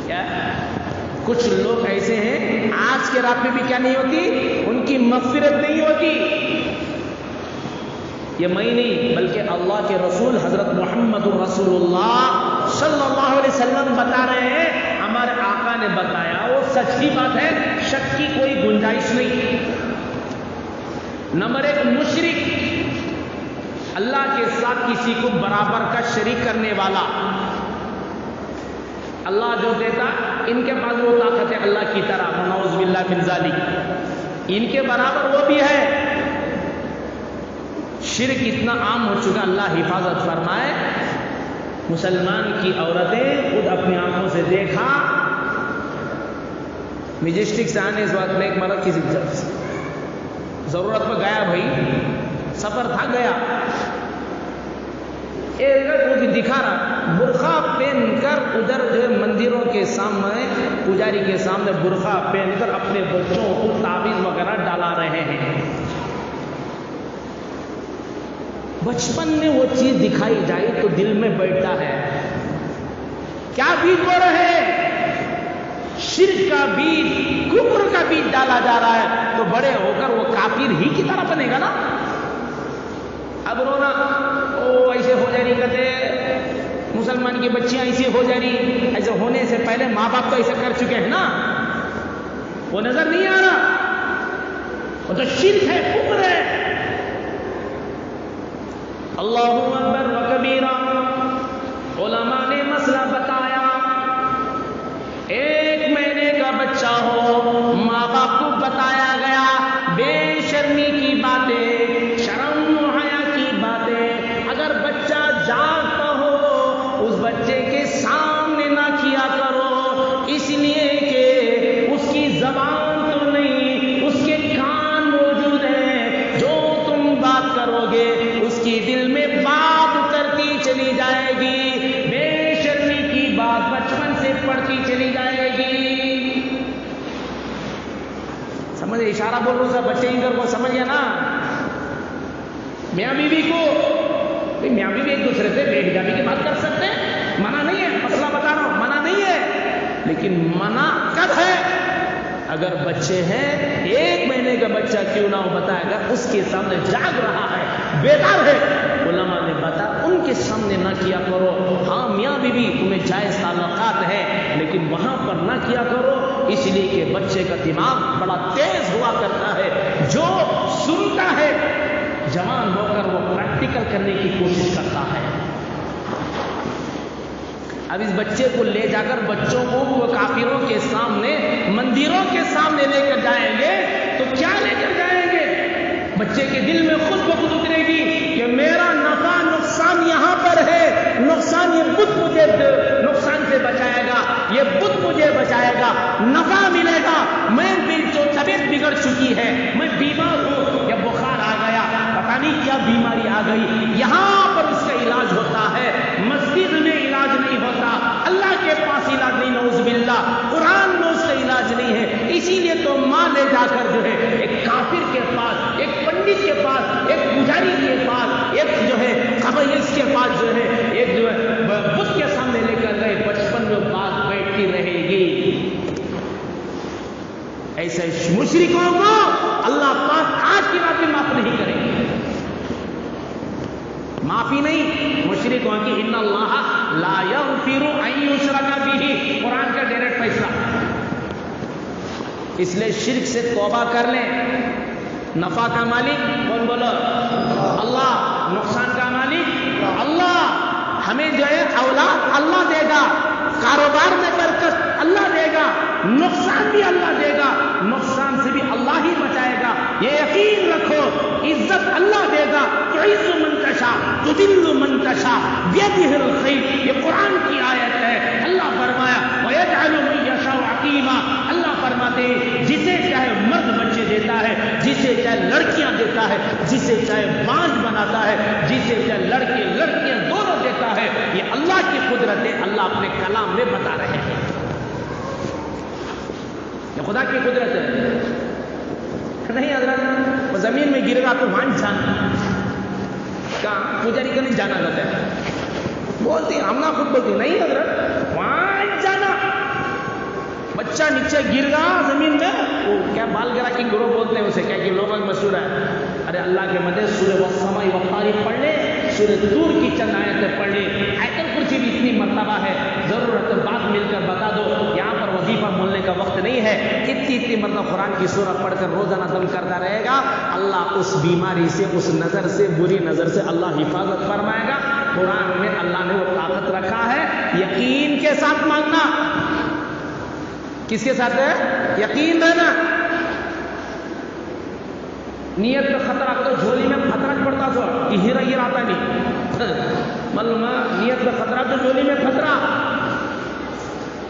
کیا کچھ لوگ ایسے ہیں آج کے رات میں بھی کیا نہیں ہوتی؟ ان کی مغفرت نہیں ہوتی. یہ میں نہیں بلکہ اللہ کے رسول حضرت محمد رسول اللہ صلی اللہ علیہ وسلم بتا رہے ہیں. ہمارے آقا نے بتایا، وہ سچ کی بات ہے، شک کی کوئی گنجائش نہیں. نمبر 1، مشرک، اللہ کے ساتھ کسی کو برابر کا شریک کرنے والا. اللہ جو دیتا ان کے پاس وہ طاقت ہے اللہ کی طرح، نعوذ باللہ من ذالک، ان کے برابر وہ بھی ہے. شرک اتنا عام ہو چکا، اللہ حفاظت فرمائے. مسلمان کی عورتیں خود اپنی آنکھوں سے دیکھا، مجسٹک سے آنے اس وقت میں ایک مرد کسی ضرورت پر گیا، بھائی سفر تھا، گیا ایک بھی دکھا رہا، برقع پہن کر ادھر جو ہے مندروں کے سامنے، پجاری کے سامنے برقع پہن کر اپنے بچوں کو تعویذ وغیرہ ڈالا رہے ہیں. بچپن میں وہ چیز دکھائی جائے تو دل میں بیٹھتا ہے. کیا بیج بو رہے ہیں؟ شرک کا بیج، کفر کا بیج ڈالا جا رہا ہے، تو بڑے ہو کر وہ کافر ہی کی طرح بنے گا نا. اب رونا او ایسے ہو جا رہی، کہتے مسلمان کی بچیاں ایسی ہو جا رہی، ایسے ہونے سے پہلے ماں باپ تو ایسے کر چکے ہیں نا، وہ نظر نہیں آ رہا. وہ تو شرک ہے، کفر ہے. اللہ اکبر و کبیرہ. علماء نے مسئلہ بتایا، 1 مہینے کا بچہ ہو، ماں باپ کو بتایا گیا بے شرمی کی باتیں، شرم و حیا کی باتیں، اگر بچہ جاگتا ہو اس بچے کے سامنے نہ کیا کرو، اس لیے کہ اس کی زبان تو نہیں، اس کے کان موجود ہیں، جو تم بات کرو گے اس کی دل میں بات اترتی چلی جائے گی، بے شرمی کی بات بچپن سے پڑتی چلی جائے گی. سمجھے اشارہ بول رہا ہوں، بچے انگر کو سمجھ گیا نا. میاں بیوی کو، میاں بیوی ایک دوسرے سے بے حجابی کی بات کر سکتے ہیں، منع نہیں ہے، مسئلہ بتا رہا ہوں، منع نہیں ہے، لیکن منع کب ہے؟ اگر بچے ہیں، 1 مہینے کا بچہ کیوں نہ ہو، بتائے گا اس کے سامنے جاگ رہا ہے، بیدار ہے، علماء نے بتا ان کے سامنے نہ کیا کرو. ہاں میاں بیوی تمہیں جائز تعلقات ہے، لیکن وہاں پر نہ کیا کرو، اس لیے کہ بچے کا دماغ بڑا تیز ہوا کرتا ہے، جو سنتا ہے جوان ہو کر وہ پریکٹیکل کرنے کی کوشش کرتا ہے. اب اس بچے کو لے جا کر بچوں کو وہ کافروں کے سامنے، مندروں کے سامنے لے کر جائیں گے تو کیا لے کر جائیں گے؟ بچے کے دل میں خود بخود اترے گی کہ میرا نفع نقصان یہاں پر ہے، نقصان یہ بت مجھے نقصان سے بچائے گا، یہ بت مجھے بچائے گا، نفع ملے گا. میں بھی جو طبیعت بگڑ چکی ہے، میں بیمار ہوں، یا بخار آ گیا، پتہ نہیں کیا بیماری آ گئی، یہاں پر اس کا علاج ہوتا ہے، مسجد میں علاج نہیں ہوتا، اللہ کے پاس علاج نہیں، نعوذ باللہ، قرآن میں اس کا علاج نہیں ہے. اسی لیے تو ماں لے جا کر جو ہے ایک کافر کے پاس، ایک پنڈت کے پاس، ایک پجاری کے پاس، ایک جو ہے قبیس کے پاس جو ہے ایک جو ہے بت کے سامنے لے کر گئے. بچپن میں بات بیٹھتی رہے گی. ایسے مشرکوں کو اللہ پاک آج کی رات میں معاف نہیں کریں گے. معافی نہیں مشرکوں کی، ان اللہ لا یغفر ان یشرک بہ، قرآن کا ڈائریکٹ فیصلہ. اس لیے شرک سے توبہ کر لیں. نفع کا مالک کون بولو؟ اللہ. نقصان کا مالک اللہ. ہمیں جو ہے اولاد اللہ دے گا، کاروبار میں برکت اللہ دے گا، نقصان بھی اللہ دے گا، نقصان سے بھی اللہ ہی بچائے گا. یہ یقین رکھو، عزت اللہ دے گا. تعز من تشاء تذل من تشاء بیدہ الخیر، یہ قرآن کی آیت ہے. اللہ فرمایا وَيَجْعَلُ مَن يَشَاءُ عَقِيمًا. اللہ فرماتے ہیں جسے چاہے مرد بچے دیتا ہے، جسے چاہے لڑکیاں دیتا ہے، جسے چاہے بانج بناتا ہے، جسے چاہے لڑکے لڑکیاں دونوں دیتا ہے. یہ اللہ کی قدرت ہے، اللہ اپنے کلام میں بتا رہے ہیں. یہ خدا کی قدرت ہے. نہیں حضرت وہ زمین میں گر گا تو وہاں جانا. کہاں پجاری کا نہیں جانا کہتے ہیں. بولتی ہمنا خود بولتی نہیں حضرت وہاں جانا. بچہ نیچے گر گا زمین میں, وہ کیا بال گرا کی گروہ بولتے ہیں اسے, کیا کہ لوگوں میں مشہور ہے. ارے اللہ کے مدد سورہ والسماء والطارق پڑھ لے, سورہ طور کی چند آیتیں پڑھ لے, آیت الکرسی بھی اتنی مرتبہ ہے, ضرورت بات مل کر بتا دو. یہاں پر وظیفہ بولنے کا وقت نہیں ہے. اتنی مرتبہ قرآن کی سورہ پڑھ کر روزانہ دم کرتا رہے گا, اللہ اس بیماری سے, اس نظر سے, بری نظر سے اللہ حفاظت فرمائے گا. قرآن میں اللہ نے وہ طاقت رکھا ہے. یقین کے ساتھ مانگنا. کس کے ساتھ ہے؟ یقین رہنا. نیت کا خطرہ تو جھولی میں خطرہ پڑتا سو یہ ہیرا یہ آتا نہیں معلوم ہے. نیت کا خطرہ تو جھولی میں خطرہ.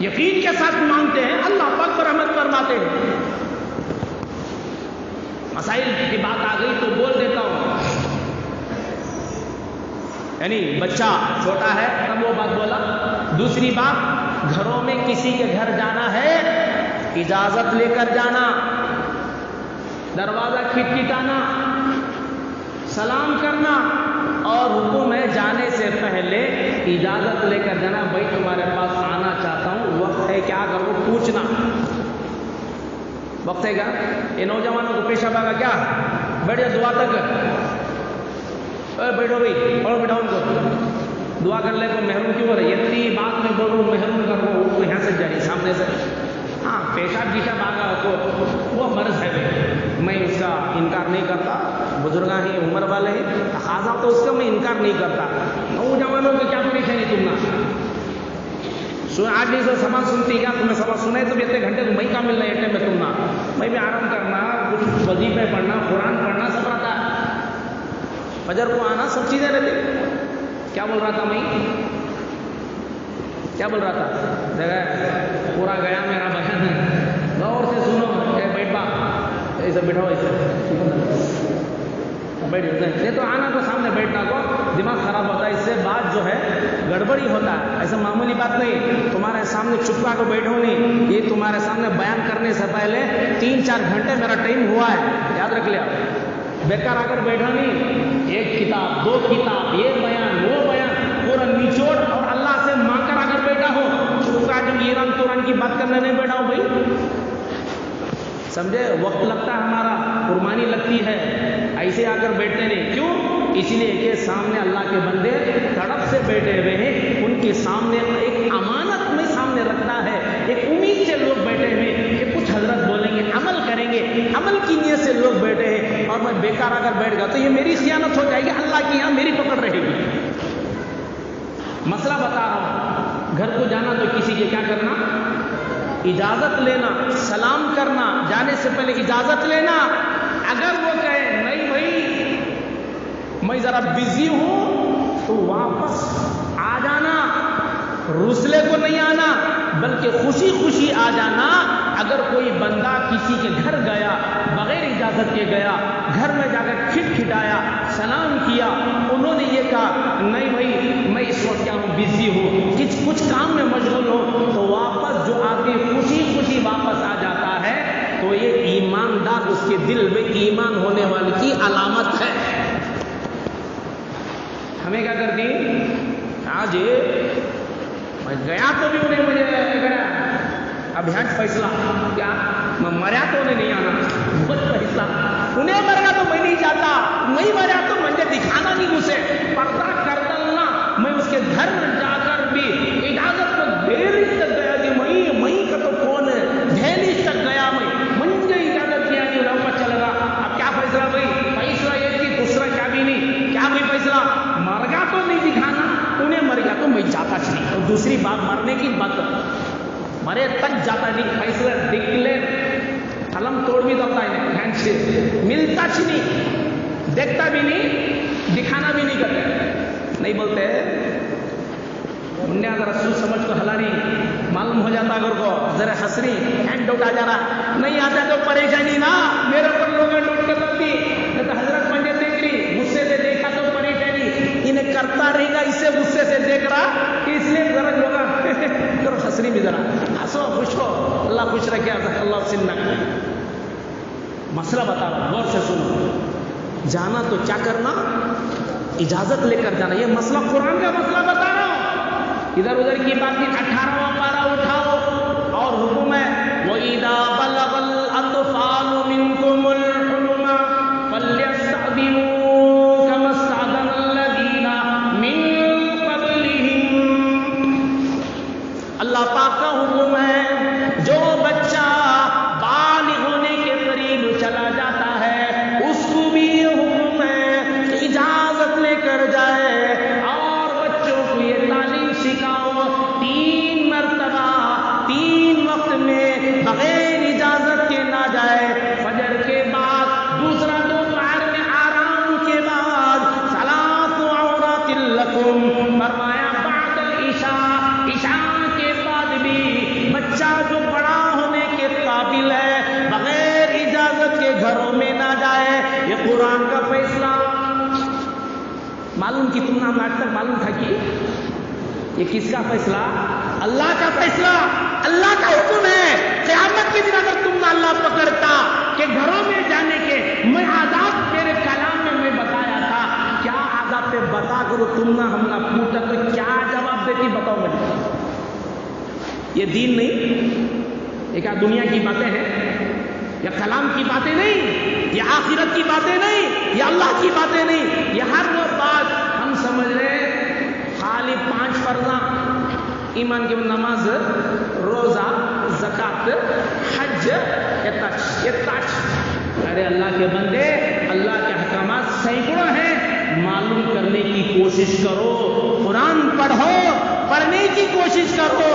یقین کے ساتھ مانگتے ہیں, اللہ پاک پر رحمت فرماتے ہیں. مسائل کی بات آ گئی تو بول دیتا ہوں. یعنی بچہ چھوٹا ہے تب وہ بات بولا. دوسری بات, گھروں میں کسی کے گھر جانا ہے اجازت لے کر جانا. دروازہ کھٹکھٹانا, سلام کرنا, اور حکم ہے جانے سے پہلے اجازت لے کر جانا. بھائی تمہارے پاس آنا چاہتا ہوں, وقت ہے کیا کرو پوچھنا. وقت ہے کیا؟ یہ نوجوانوں کو پیشہ بھاگا کیا, بیٹھ جا دعا تک. بیٹھو بھائی, اور بیٹھاؤ ان کو دعا کر لے کو محروم کیوں ہو رہی ہے؟ اتنی بات میں بول رہا ہوں محروم کر رہا ہوں, یہاں سے جائے سامنے سے. ہاں پیشاب گیشاب آگا تو وہ مرض ہے بھائی, میں اس کا انکار نہیں کرتا. بزرگاں ہی عمر والے ہیں, تقاضا تو اس کا میں انکار نہیں کرتا. نوجوانوں کی کیا پریشانی تم نا آج نہیں سو سماج سنتی کیا تمہیں سماج سنے تو بھی اتنے گھنٹے تو میں کا مل رہے ہیں میں تم نا میں بھی آرام کرنا, کچھ وظیفے پڑھنا, قرآن پڑھنا سب رہتا ہے. فجر کو آنا سب چیزیں رہتی. کیا بول رہا تھا میں, کیا بول رہا تھا؟ دیکھا پورا گیا میرا بیان, غور سے سنو. بیٹھ با ایسے بیٹھو, ایسے بیٹھ. یہ تو آنا تو سامنے بیٹھنا کو دماغ خراب ہوتا ہے, اس سے بات جو ہے گڑبڑی ہوتا ہے. ایسا معمولی بات نہیں, تمہارے سامنے چپکا کو بیٹھو نہیں. یہ تمہارے سامنے بیان کرنے سے پہلے 3-4 گھنٹے میرا ٹائم ہوا ہے, یاد رکھ لیا. بیکار آ کر بیٹھا نہیں, ایک کتاب, 2 کتاب, یہ بیان, وہ بیان, پورا نچوڑ اور اللہ سے مانگ کر آ کر بیٹھا ہو. چپکا جو ایران قرآن کی بات کرنے نہیں بیٹھا ہو بھائی, سمجھے. وقت لگتا ہے ہمارا, قربانی لگتی ہے, ایسے آ کر بیٹھتے نہیں. کیوں؟ اس لیے کہ سامنے اللہ کے بندے تڑپ سے بیٹھے ہوئے ہیں, ان کے سامنے ایک امانت میں سامنے رکھنا ہے. ایک امید سے لوگ بیٹھے ہوئے کہ کچھ حضرت بولیں گے, عمل کریں گے, عمل کی نیت سے لوگ بیٹھے ہیں. اور میں بیکار آ کر بیٹھ گیا تو یہ میری خیانت ہو جائے گی, اللہ کی یہاں میری پکڑ رہے گی. مسئلہ بتا رہا ہوں. گھر کو جانا تو کسی کے کیا کرنا, اجازت لینا, سلام کرنا, جانے سے پہلے اجازت لینا. اگر وہ کہے نہیں بھائی میں ذرا بزی ہوں تو واپس آ جانا, رسلے کو نہیں آنا بلکہ خوشی خوشی آ جانا. اگر کوئی بندہ کسی کے گھر گیا, بغیر اجازت کے گیا, گھر میں جا کر کھٹکھٹایا, سلام کیا, انہوں نے یہ کہا نہیں بھائی میں اس وقت کیا ہوں, بزی ہوں, کچھ کام میں مشغول ہوں, تو واپس جو آدمی خوشی خوشی واپس آ جاتا ہے تو یہ ایماندار, اس کے دل میں ایمان ہونے والے کی علامت ہے. ہمیں کیا کرتی آج میں گیا تو بھی انہیں مجھے ابھیان فیصلہ کیا میں مریا تو انہیں نہیں آنا, بہت فیصلہ انہیں مریا تو میں نہیں جاتا, نہیں مریا تو مجھے دکھانا نہیں, اسے پردہ کر ڈالنا. میں اس کے گھر جا کر بھی اجازت کو دہلی تک گیا کہ میں کا تو کون ہے, دہلی تک گیا میں مجھے اجازت کیا نہیں, واپس چل گا. اب کیا فیصلہ بھائی, فیصلہ یہ کہ دوسرا کیا بھی نہیں, کیا بھی فیصلہ مر گیا تو نہیں دکھانا, انہیں مر گیا تو میں جاتا نہیں. اور دوسری بات مرنے کی بات, مرے تک جاتا نہیں. فیصلہ ڈکلیئر قلم توڑ بھی دیتا ہے, ہینڈ سے ملتا چھ نہیں, دیکھتا بھی نہیں, دکھانا بھی نہیں کرتے. نہیں بولتے انہیں اگر رسول سمجھ کو ہلا نہیں معلوم ہو جاتا, اگر کو ذرا ہنسری ہینڈ آؤٹ آ جا رہا, نہیں آتا تو پریشانی نا میرے پر لوگ ہینڈ آؤٹ کر دیتی. تو حضرت پنجے دیکھ لی, غصے سے دیکھا تو پریشانی, انہیں کرتا رہے گا اسے غصے سے دیکھ رہا, اس لیے ذرا لوگ کرو ہنسری بھی, ذرا ہنسو, خوش ہو, اللہ خوش رکھے, اللہ سننا. مسئلہ بتا رہا, غور سے سنو. جانا تو کیا کرنا, اجازت لے کر جانا. یہ مسئلہ قرآن کا مسئلہ بتا رہا ہوں. ادھر ادھر کی بات نہیں. 18واں پارہ اٹھاؤ اور حکم ہے وَإِذَا بَلَغَ الْأَطْفَالُ مِنْكُمُ الْحُلُمَ فَلْيَسْتَأْذِنُوا كَمَا اسْتَأْذَنَ الَّذِينَ مِنْ قَبْلِهِمْ. اللہ پاک کا حکم ہے جو بچہ بالغ ہونے کے قریب چلا جاتا ہے اس کو بھی یہ حکم ہے کہ اجازت لے کر جائے اور بچوں کو یہ تعلیم سکھاؤ 3 مرتبہ 3 وقت میں بغیر اجازت کے نہ جائے. فجر کے بعد، دوسرا دوپہر میں آرام کے بعد، ثلاث عورات لکم فرمایا بعد العشاء، عشاء کے بعد بھی بچہ جو بڑا ہونے کے قابل ہے بغیر اجازت کے گھروں میں نہ جائے. یہ قرآن کا فیصلہ. معلوم کی تم نام آج تک معلوم تھا کہ یہ کس کا فیصلہ؟ اللہ کا فیصلہ. اللہ کا حکم ہے. قیامت کے دن اگر تم نے اللہ پکڑتا کہ گھروں میں جانے کے میں آداب تیرے کلام میں بتایا تھا، کیا آداب پہ بتا کرو تم نہ ہم نہ پوچھا تو کیا جواب دیتی بتاؤ مجھے. یہ دین نہیں، یہ کیا دنیا کی باتیں ہیں؟ یہ کلام کی باتیں نہیں، یہ آخرت کی باتیں نہیں، یہ اللہ کی باتیں نہیں. یہ ہر وہ بات ہم سمجھ رہے ہیں خالی 5 فرضاں ایمان کی نماز، روزہ، زکات، حج، یہ تاج. ارے اللہ کے بندے، اللہ کے احکامات سینکڑوں ہیں. معلوم کرنے کی کوشش کرو، قرآن پڑھو، پڑھنے کی کوشش کرو،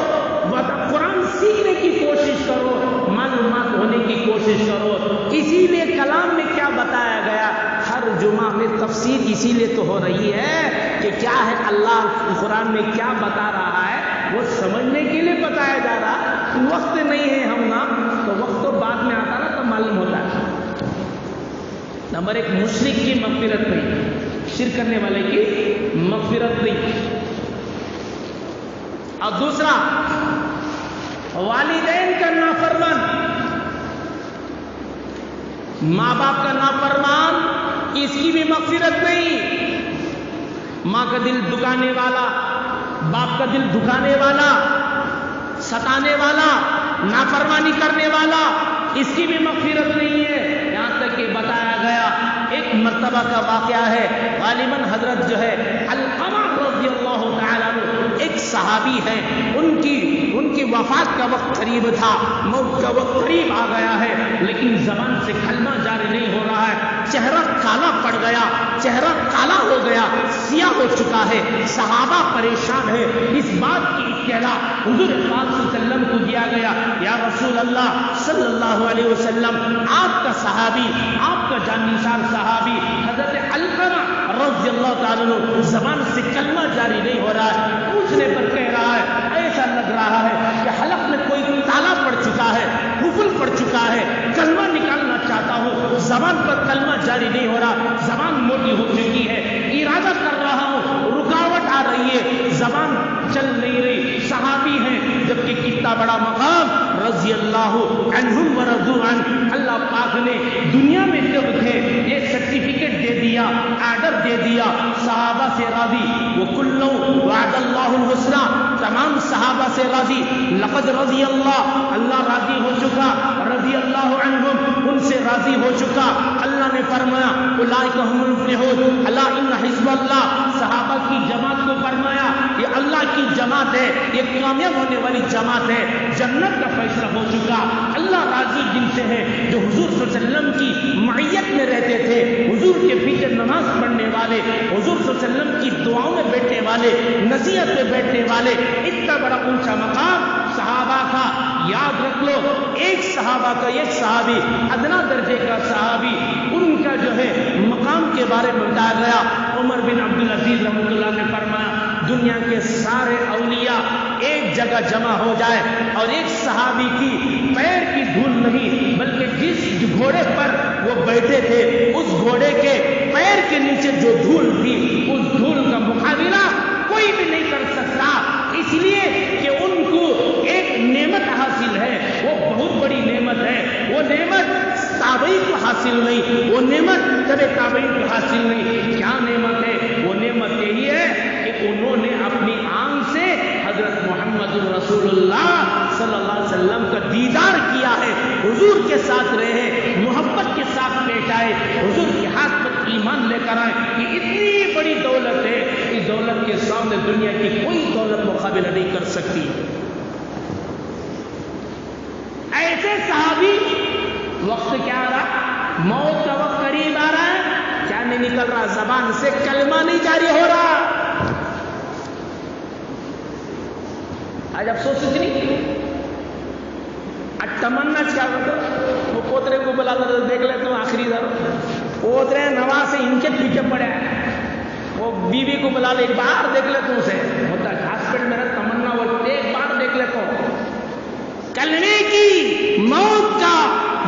قرآن سیکھنے کی کوشش کرو، معلومات ہونے کی کوشش کرو. اسی لیے کلام میں کیا بتایا گیا؟ ہر جمعہ میں تفسیر اسی لیے تو ہو رہی ہے کہ کیا ہے اللہ قرآن میں کیا بتا رہا ہے وہ سمجھنے کے لیے بتایا جا رہا. وقت نہیں ہے ہم نا تو وقت تو بعد میں آتا نا تو معلوم ہوتا ہے. نمبر 1 مشرک کی مغفرت نہیں، شرک کرنے والے کی مغفرت نہیں. اور دوسرا والدین کا نافرمان، ماں باپ کا نافرمان، اس کی بھی مغفرت نہیں. ماں کا دل دکانے والا، باپ کا دل دکانے والا، ستانے والا، نافرمانی کرنے والا، اس کی بھی مغفرت نہیں ہے. یہاں تک کہ بتایا گیا ایک مرتبہ کا واقعہ ہے. غالباً حضرت جو ہے علقمہ رضی اللہ تعالیٰ عنہ ایک صحابی ہے، ان کی وفات کا وقت قریب تھا، موت کا وقت قریب آ گیا ہے، لیکن زبان سے کلمہ جاری نہیں ہو رہا ہے. چہرہ کالا پڑ گیا، چہرہ کالا ہو گیا، سیاہ ہو چکا ہے. صحابہ پریشان ہے. اس بات کی اطلاع حضور پاک صلی اللہ علیہ وسلم کو دیا گیا. یا رسول اللہ صلی اللہ علیہ وسلم، آپ کا صحابی، آپ کا جانشین صحابی حضرت علقمہ رضی اللہ تعالیٰ عنہ زبان سے کلمہ جاری نہیں ہو رہا ہے. پوچھنے پر کہہ رہا ہے ایسا لگ رہا ہے کہ حلق میں کوئی تالا پڑ چکا ہے، قفل پڑ چکا ہے، کلمہ نکالنا چاہتا ہوں، زبان پر کلمہ جاری نہیں ہو رہا، زبان موٹی ہو چکی ہے، ارادہ کر رہا ہوں، رکاوٹ آ رہی ہے، زبان چل نہیں رہی. صحابی ہیں جبکہ کتنا بڑا مقام، رضی اللہ عنہم ورضوا عنہ. اللہ پاک نے دنیا میں جب تھے ایک سرٹیفکیٹ دے دیا، آرڈر دے دیا، صحابہ سے راضی. وَكُلٌّ وَعَدَ اللَّهُ الْحُسْنَى، تمام صحابہ سے راضی. لقد رضی اللہ، اللہ راضی ہو چکا. رضی اللہ عنہم، ان سے راضی ہو چکا. اللہ نے فرمایا اولئک هم المفلحون، الا ان حزب اللہ، صحابہ کی جماعت کو فرمایا یہ اللہ کی جماعت ہے، یہ کامیاب ہونے والی جماعت ہے. جنت کا فیصلہ ہو چکا. اللہ راضی جن سے ہے جو حضور صلی اللہ علیہ وسلم کی معیت میں رہتے تھے، حضور کے پیچھے نماز پڑھنے والے، حضور صلی اللہ علیہ وسلم کی دعاؤں میں بیٹھنے والے، نصیحت میں بیٹھنے والے. اتنا بڑا اونچا مقام صحابہ کا. یاد رکھ لو، ایک صحابہ کا، ایک صحابی ادنا درجے کا صحابی، ان کا جو ہے مقام کے بارے میں بتایا گیا. عمر بن عبدالعزیز رحمۃ اللہ نے فرمایا دنیا کے سارے اولیاء ایک جگہ جمع ہو جائے اور ایک صحابی کی پیر کی دھول نہیں بلکہ جس گھوڑے پر وہ بیٹھے تھے اس گھوڑے کے پیر کے نیچے جو دھول تھی اس دھول کا مقابلہ کوئی بھی نہیں کر سکتا. اس لیے کہ ان کو ایک نعمت حاصل ہے، وہ بہت بڑی نعمت ہے. وہ نعمت تابعین کو حاصل نہیں، وہ نعمت تبع تابعین کو حاصل نہیں. کیا نعمت ہے؟ وہ صلی اللہ علیہ وسلم کا دیدار کیا ہے، حضور کے ساتھ رہے، محبت کے ساتھ پیش آئے، حضور کے ہاتھ پر ایمان لے کر آئے کہ اتنی بڑی دولت ہے، اس دولت کے سامنے دنیا کی کوئی دولت مقابلہ نہیں کر سکتی۔ ایسے صحابی، وقت کیا آ رہا، موت کا وقت قریب آ رہا ہے، کیا نہیں نکل رہا زبان سے، کلمہ نہیں جاری ہو رہا۔ آج افسوس اتنی تمنا کیا کرتا، وہ پوترے کو بلا کر دیکھ لیتا ہوں آخری دار، پوترے نواز سے ان کے پیچھے پڑے ہیں، وہ بیوی کو بلا لے ایک بار دیکھ لیتا ہوں اسے، ہوتا ہے ہاسپٹل میرا تمنا وہ ایک بار دیکھ لیتا ہوں۔ کلمے کی موت کا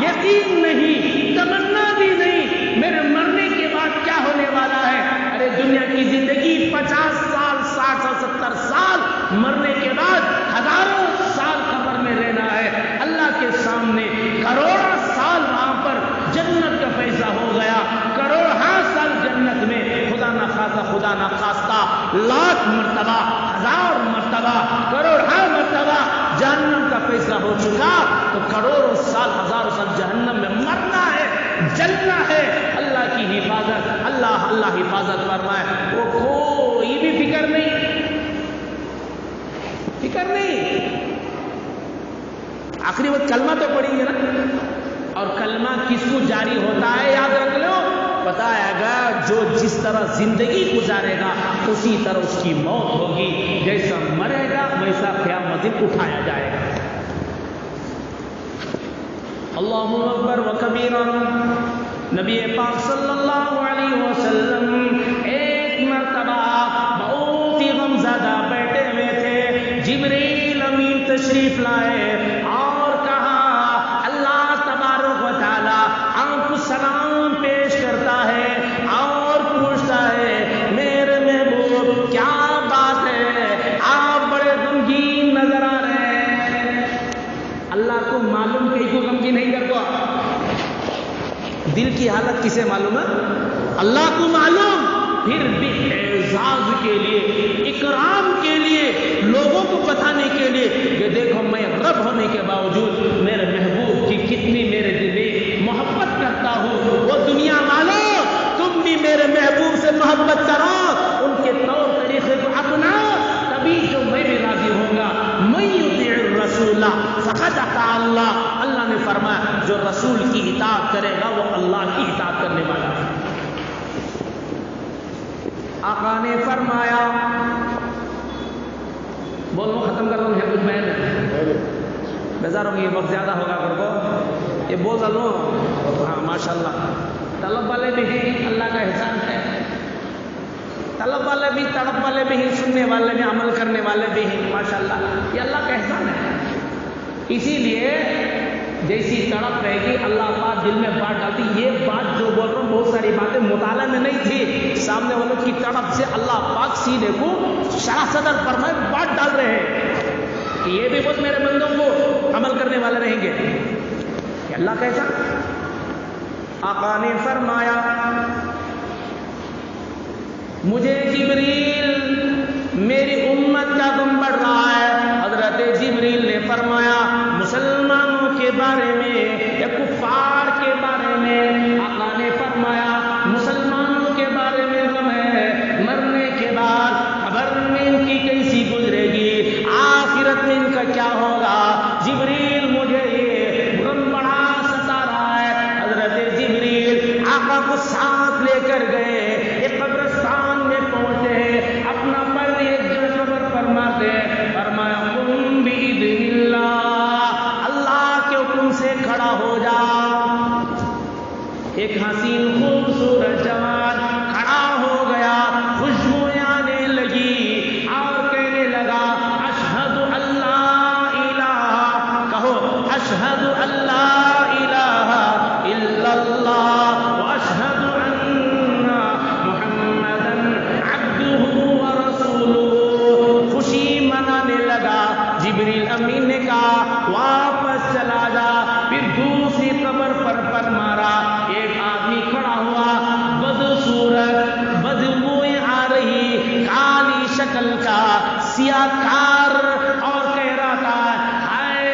یقین نہیں، تمنا بھی نہیں، میرے مرنے کے بعد کیا ہونے والا ہے۔ ارے دنیا کی زندگی 50 سال، 60 اور 70 سال، مرنے کے بعد ہزاروں سال قبر میں رہنا ہے، اللہ کے سامنے کروڑوں سال وہاں پر جنت کا فیصلہ ہو گیا، کروڑوں سال جنت میں خدا نہ خواستہ لاکھ مرتبہ، ہزار مرتبہ، کروڑوں مرتبہ جہنم کا فیصلہ ہو چکا، تو کروڑوں سال، ہزاروں سال جہنم میں مرنا ہے، جلنا ہے۔ اللہ کی حفاظت، اللہ حفاظت فرمائے، وہ کوئی بھی فکر نہیں، فکر نہیں۔ آخری وقت کلمہ تو پڑھیں گے نا، اور کلمہ کس کو جاری ہوتا ہے یاد رکھ لو، بتایا گا جو جس طرح زندگی گزارے گا اسی طرح اس کی موت ہوگی، جیسا مرے گا ویسا قیامت دن اٹھایا جائے گا۔ اللہ اکبر و کبیرا۔ نبی پاک صلی اللہ علیہ وسلم ایک مرتبہ بہت ہی غمزدہ بیٹھے ہوئے تھے، جبریل امین تشریف لائے اور کہا، اللہ تبارک و تعالی آپ کو سلام پیش کرتا ہے اور پوچھتا ہے، میرے محبوب کیا بات ہے، آپ بڑے غمگین نظر آ رہے ہیں۔ اللہ کو معلوم کہ کو غمگین نہیں کرتا، دل کی حالت کسے معلوم ہے؟ اللہ کو معلوم۔ پھر بھی اعزاز کے لیے، اکرام کے لیے، لوگوں کو بتانے کے لیے کہ دیکھو میں رب ہونے کے باوجود میرے محبوب کی کتنی میرے دل میں محبت کرتا ہوں، وہ دنیا والوں تم بھی میرے محبوب سے محبت کرو، ان کے طور طریقے کو اپناؤ، تبھی جو میں بھی راضی ہوں گا۔ من یطیع الرسول فقد اطاع اللہ، اللہ نے فرمایا جو رسول کی اطاعت کرے گا وہ اللہ کی اطاعت کرنے والا ہے۔ آقا نے فرمایا، بولو ختم کر دوں ہے کچھ میں بیزار ہوں گے، وقت زیادہ ہوگا کر کو یہ بول ڈالو۔ ہاں ماشاء اللہ، طلب والے بھی ہیں، اللہ کا احسان ہے، طلب والے بھی، تڑپ والے بھی ہیں، سننے والے بھی، عمل کرنے والے بھی ہیں، ماشاء اللہ یہ اللہ کا احسان ہے۔ اسی لیے جیسی تڑپ رہے گی اللہ پاک دل میں بات ڈالتی۔ یہ بات جو بول رہا ہوں بہت ساری باتیں مطالعے میں نہیں تھی، سامنے والوں کی تڑپ سے اللہ پاک سینے کو شرح صدر فرمائے بات ڈال رہے ہیں کہ یہ بھی بہت میرے بندوں کو عمل کرنے والے رہیں گے، یہ اللہ کا احسان۔ آقا نے فرمایا، مجھے جبریل میری امت کا غم بڑھ رہا ہے۔ حضرت جبریل نے فرمایا مسلمانوں کے بارے میں یا کفار کے بارے میں؟ آقا نے فرمایا مسلمانوں کے بارے میں غم ہے، مرنے کے بعد خبر میں ان کی کیسی گزرے گی، آخرت میں ان کا کیا ہوگا۔ جبریل مجھے یہ غم بڑا ستا رہا ہے۔ حضرت جبریل آقا کو ساتھ لے کر گئے، ایک قبرستان میں پہنچے، اپنا پر ایک قبر پر مارتے، فرمایا قم بإذن اللہ، اللہ کے حکم سے کھڑا ہو جا۔ ایک حسین خوبصورت جوان کھڑا ہو گیا، خوشبوئیں آنے لگی اور کہنے لگا اشہد اللہ الہ، کہو اشہد اللہ الہ الا اللہ واشہد ان محمدا عبدہ ورسولہ۔ خوشی منانے لگا۔ جبریل امین نے کہا واپس چلا جا۔ پھر دوسری قبر پر مارا، ایک آدمی کھڑا ہوا، بدصورت، بدبوئیں آ رہی، کالی شکل کا، سیاہ کار، اور کہہ رہا تھا ہائے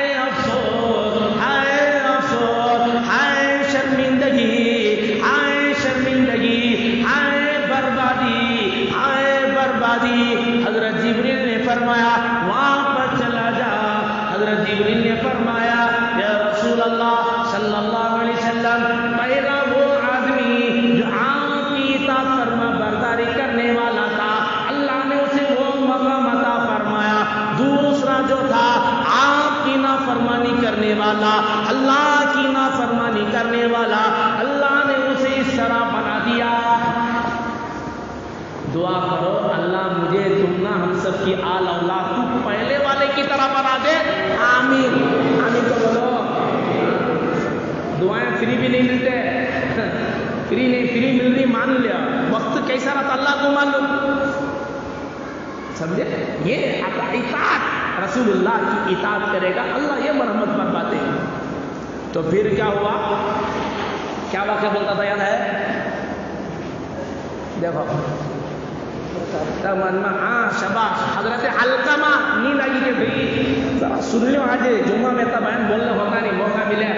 نافرمانی کرنے والا، اللہ کی نافرمانی کرنے والا، اللہ نے اسے اس طرح بنا دیا۔ دعا کرو اللہ مجھے تم نہ ہم سب کی آل اولاد تو پہلے والے کی طرح بنا دے، آمین آمین تو بولو۔ دعائیں فری بھی نہیں ملتے، فری مل رہی مان لیا، وقت کیسا رہتا اللہ کو معلوم، سمجھے؟ یہ اطاعت رسول اللہ کی اطاعت کرے گا اللہ یہ مرحمت فرماتے ہیں۔ تو پھر کیا ہوا، کیا واقعہ بولتا تھا یاد ہے؟ دیکھو ہاں شباش، حضرت علقمہ نیند آئی کہ بھائی ذرا سن لو، آج جمعہ میں تب بیان بولنے ہوتا نہیں، موقع ملے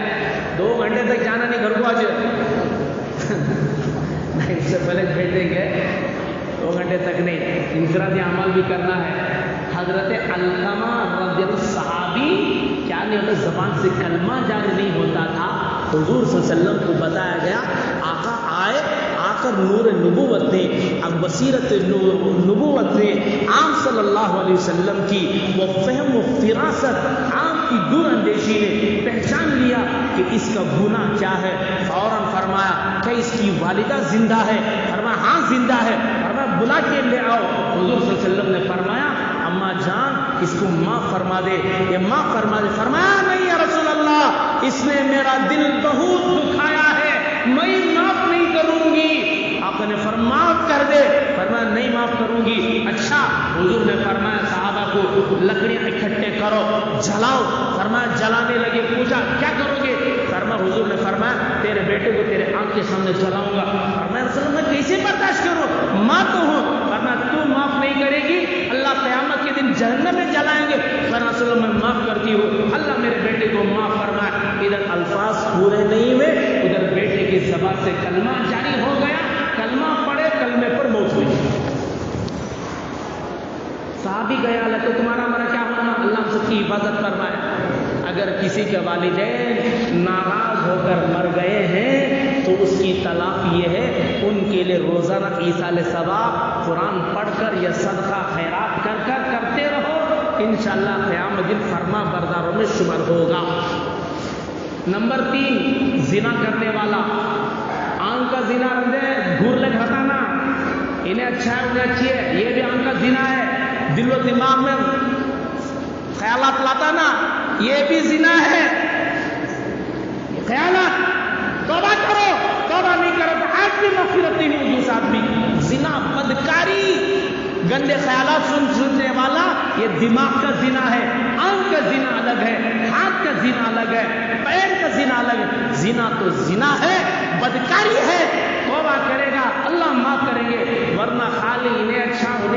2 گھنٹے تک جانا نہیں گھر کو آج نہیں، اس سے پہلے بھیج دیں گے 2 گھنٹے تک نہیں، انفرادی عمل بھی کرنا ہے۔ حضرت علقمہ رضی اللہ صحابی کیا نہیں ہوتا، زبان سے کلمہ جاری نہیں ہوتا تھا، حضور صلی اللہ علیہ وسلم کو بتایا گیا، آقا آئے، آ کر نور نبوت دے، اب بصیرت نبوت دے، عام صلی اللہ علیہ وسلم کی وہ فہم و فراست، عام کی دور اندیشی نے پہچان لیا کہ اس کا گناہ کیا ہے، فوراً فرمایا کہ اس کی والدہ زندہ ہے، فرمایا ہاں زندہ ہے، فرمایا بلا کے لے آؤ، حضور صلی اللہ علیہ وسلم نے فرمایا اما جان اس کو معاف فرما دے، یہ معاف فرما دے، فرمایا نہیں یا رسول اللہ اس نے میرا دل بہت دکھایا ہے، میں معاف نہیں کروں گی۔ آپ نے فرمایا معاف کر دے، فرمایا نہیں معاف کروں گی۔ اچھا، حضور نے فرمایا صحابہ کو لکڑیاں اکٹھے کرو جلاؤ، فرمایا جلانے لگے، پوچھا کیا کرو گے، فرمایا حضور نے فرمایا تیرے بیٹے کو تیرے آنکھ کے سامنے جلاؤں گا، فرمایا رسول اللہ میں کیسے برداشت کروں، ماں تو ہوں، فرمایا تو معاف نہیں کرے گی اللہ قیامت کے دن جہنم میں جلائیں گے، فرمایا رسول اللہ میں معاف کرتی ہوں، اللہ میرے بیٹے کو معاف فرمایا۔ ادھر الفاظ پورے نہیں ہوئے، ادھر بیٹے کی زبان سے کلمہ جاری ہو گیا، کلمہ پڑھے، کلمے پر موت ہوئی۔ صحابی گیا اللہ تو تمہارا ہمارا کیا ہونا، اللہ ہم سب کی حفاظت فرمائے۔ اگر کسی کے والدین ناراض ہو کر مر گئے ہیں تو اس کی طلاق یہ ہے ان کے لیے روزانہ ایصال ثواب قرآن پڑھ کر یا صدقہ خیرات کر کر کرتے رہو، انشاءاللہ قیامت دن فرما برداروں میں شمار ہوگا۔ نمبر 3 زنا کرنے والا، آنکھ کا زنا رندے گھور لگ ہٹانا، انہیں اچھا ہے انہیں اچھی ہے، یہ بھی آنکھ کا زنا ہے، دل و دماغ میں خیالات لاتا نا، یہ بھی زنا ہے، خیالات توبہ کرو، توبہ نہیں کرو تو آج بھی مغفرت نہیں ہوگی اس آدمی کی۔ زنا، بدکاری، گندے خیالات سننے والا، یہ دماغ کا زنا ہے، آنکھ کا زنا الگ ہے، ہاتھ کا زنا الگ ہے، پیر کا زنا الگ ہے، زنا تو زنا ہے، بدکاری ہے، توبہ کرے گا اللہ معاف کریں گے، ورنہ خالی انہیں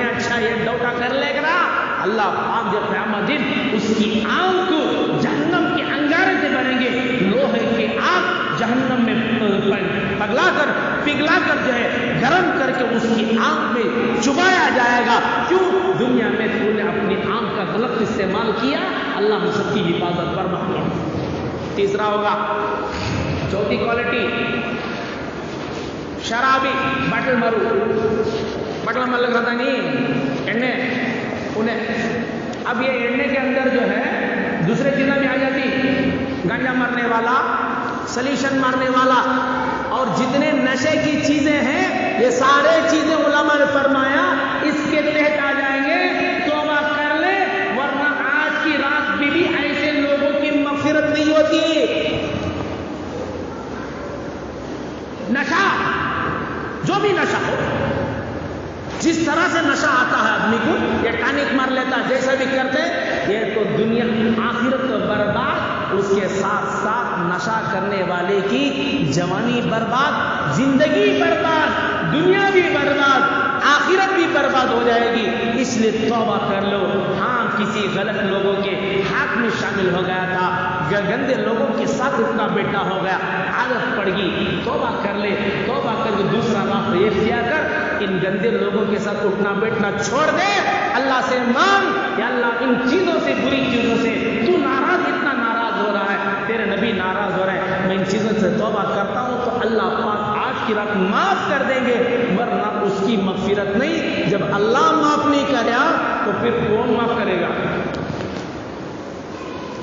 اچھا یہ ڈوٹا کر لے گا اللہ پاک جب قیامت دن اس کی آنکھ کو جہنم کے انگارے سے بھریں گے، لوہے کی آگ جہنم میں پگھلا کر جو ہے گرم کر کے اس کی آنکھ میں چبایا جائے گا۔ کیوں؟ دنیا میں تو نے اپنی آنکھ کا غلط استعمال کیا، اللہ ہم سب کی حفاظت فرمائے۔ تیسرا ہوگا، چوتھی کوالٹی، شرابی، باٹل مر لگ رہا نہیں اڑنے انہیں، اب یہ اڑنے کے اندر جو ہے دوسرے چیزیں بھی آ جاتی، گنجا مارنے والا، سلیشن مارنے والا، اور جتنے نشے کی چیزیں ہیں یہ سارے چیزیں علماء نے فرمایا اس کے تحت آ جائیں گے، توبہ کر لے، ورنہ آج کی رات بھی ایسے لوگوں کی مغفرت نہیں ہوتی۔ نشہ، جو بھی نشہ ہو، جس طرح سے نشہ آتا ہے آدمی کو، یہ ٹانک مار لیتا، جیسا بھی کرتے، یہ تو دنیا آخرت برباد، اس کے ساتھ ساتھ نشہ کرنے والے کی جوانی برباد، زندگی برباد، دنیا بھی برباد، آخرت بھی برباد ہو جائے گی۔ اس لیے توبہ کر لو۔ ہاں کسی غلط لوگوں کے ہاتھ میں شامل ہو گیا تھا، گندے لوگوں کے ساتھ اٹھنا بیٹھنا ہو گیا، عادت پڑ گئی، توبہ کر لے، توبہ کر کے دوسرا راستہ اختیار کر، ان گندے لوگوں کے ساتھ اٹھنا بیٹھنا چھوڑ دے، اللہ سے مانگ یا اللہ ان چیزوں سے، بری چیزوں سے تو ناراض، اتنا ناراض ہو رہا ہے، تیرے نبی ناراض ہو رہے ہیں، میں ان چیزوں سے توبہ کرتا ہوں تو اللہ پاک آج کی رات معاف کر دیں گے، ورنہ اس کی مغفرت نہیں۔ جب اللہ معاف نہیں کرے تو پھر کون معاف کرے گا؟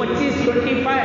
25 25,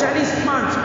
40 5,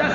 10,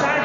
60,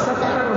70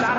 4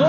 2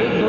1-2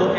2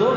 2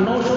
900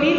3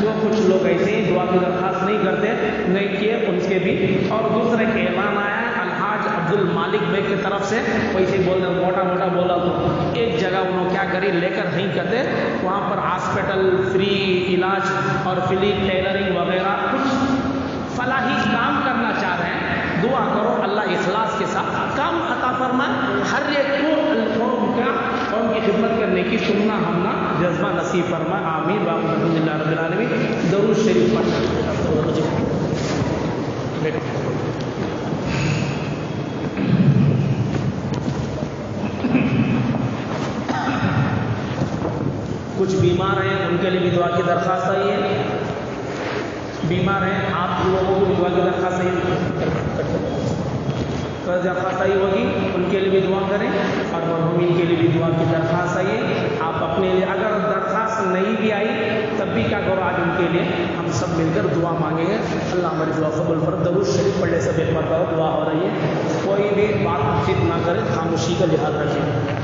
جو کچھ لوگ ایسے ہی دعا کی درخواست نہیں کرتے نہیں کیے ان کے بھی. اور دوسرا ایک اعلان آیا ہے الحاج عبد المالک بھائی کی طرف سے، ویسے بول رہے موٹا موٹا بولا تو ایک جگہ انہوں کیا کری لے کر نہیں کرتے، وہاں پر ہاسپٹل فری علاج اور فری ٹیلرنگ وغیرہ کچھ فلاحی کام کرنا چاہ رہے ہیں. دعا کرو اللہ اخلاص کے ساتھ کام عطا فرمائے، ہر ایک کو قوم کی خدمت کرنے کی سننا ہمنا جذبہ نصیب فرمائے. آمین. الحمدللہ رب العالمین. درود شریف پڑھ. کچھ بیمار ہیں ان کے لیے بھی دعا کی درخواست آئی ہے. بیمار ہیں آپ لوگوں کو بھی دعا کی درخواست آئی ہوگی، ان کے لیے بھی دعا کریں. اور مرحومین کے لیے بھی دعا کی درخواست آئی ہے. آپ اپنے لیے اگر درخواست نہیں بھی آئی تب بھی کیا کرو آج ان کے لیے ہم سب مل کر دعا مانگیں گے. اللہ ہماری دعا قبول فرمائے. درود شریف پڑھنے سے بے پرواہ دعا ہو رہی ہے. کوئی بھی بات چیت نہ کرے، خاموشی کا لحاظ رکھیں.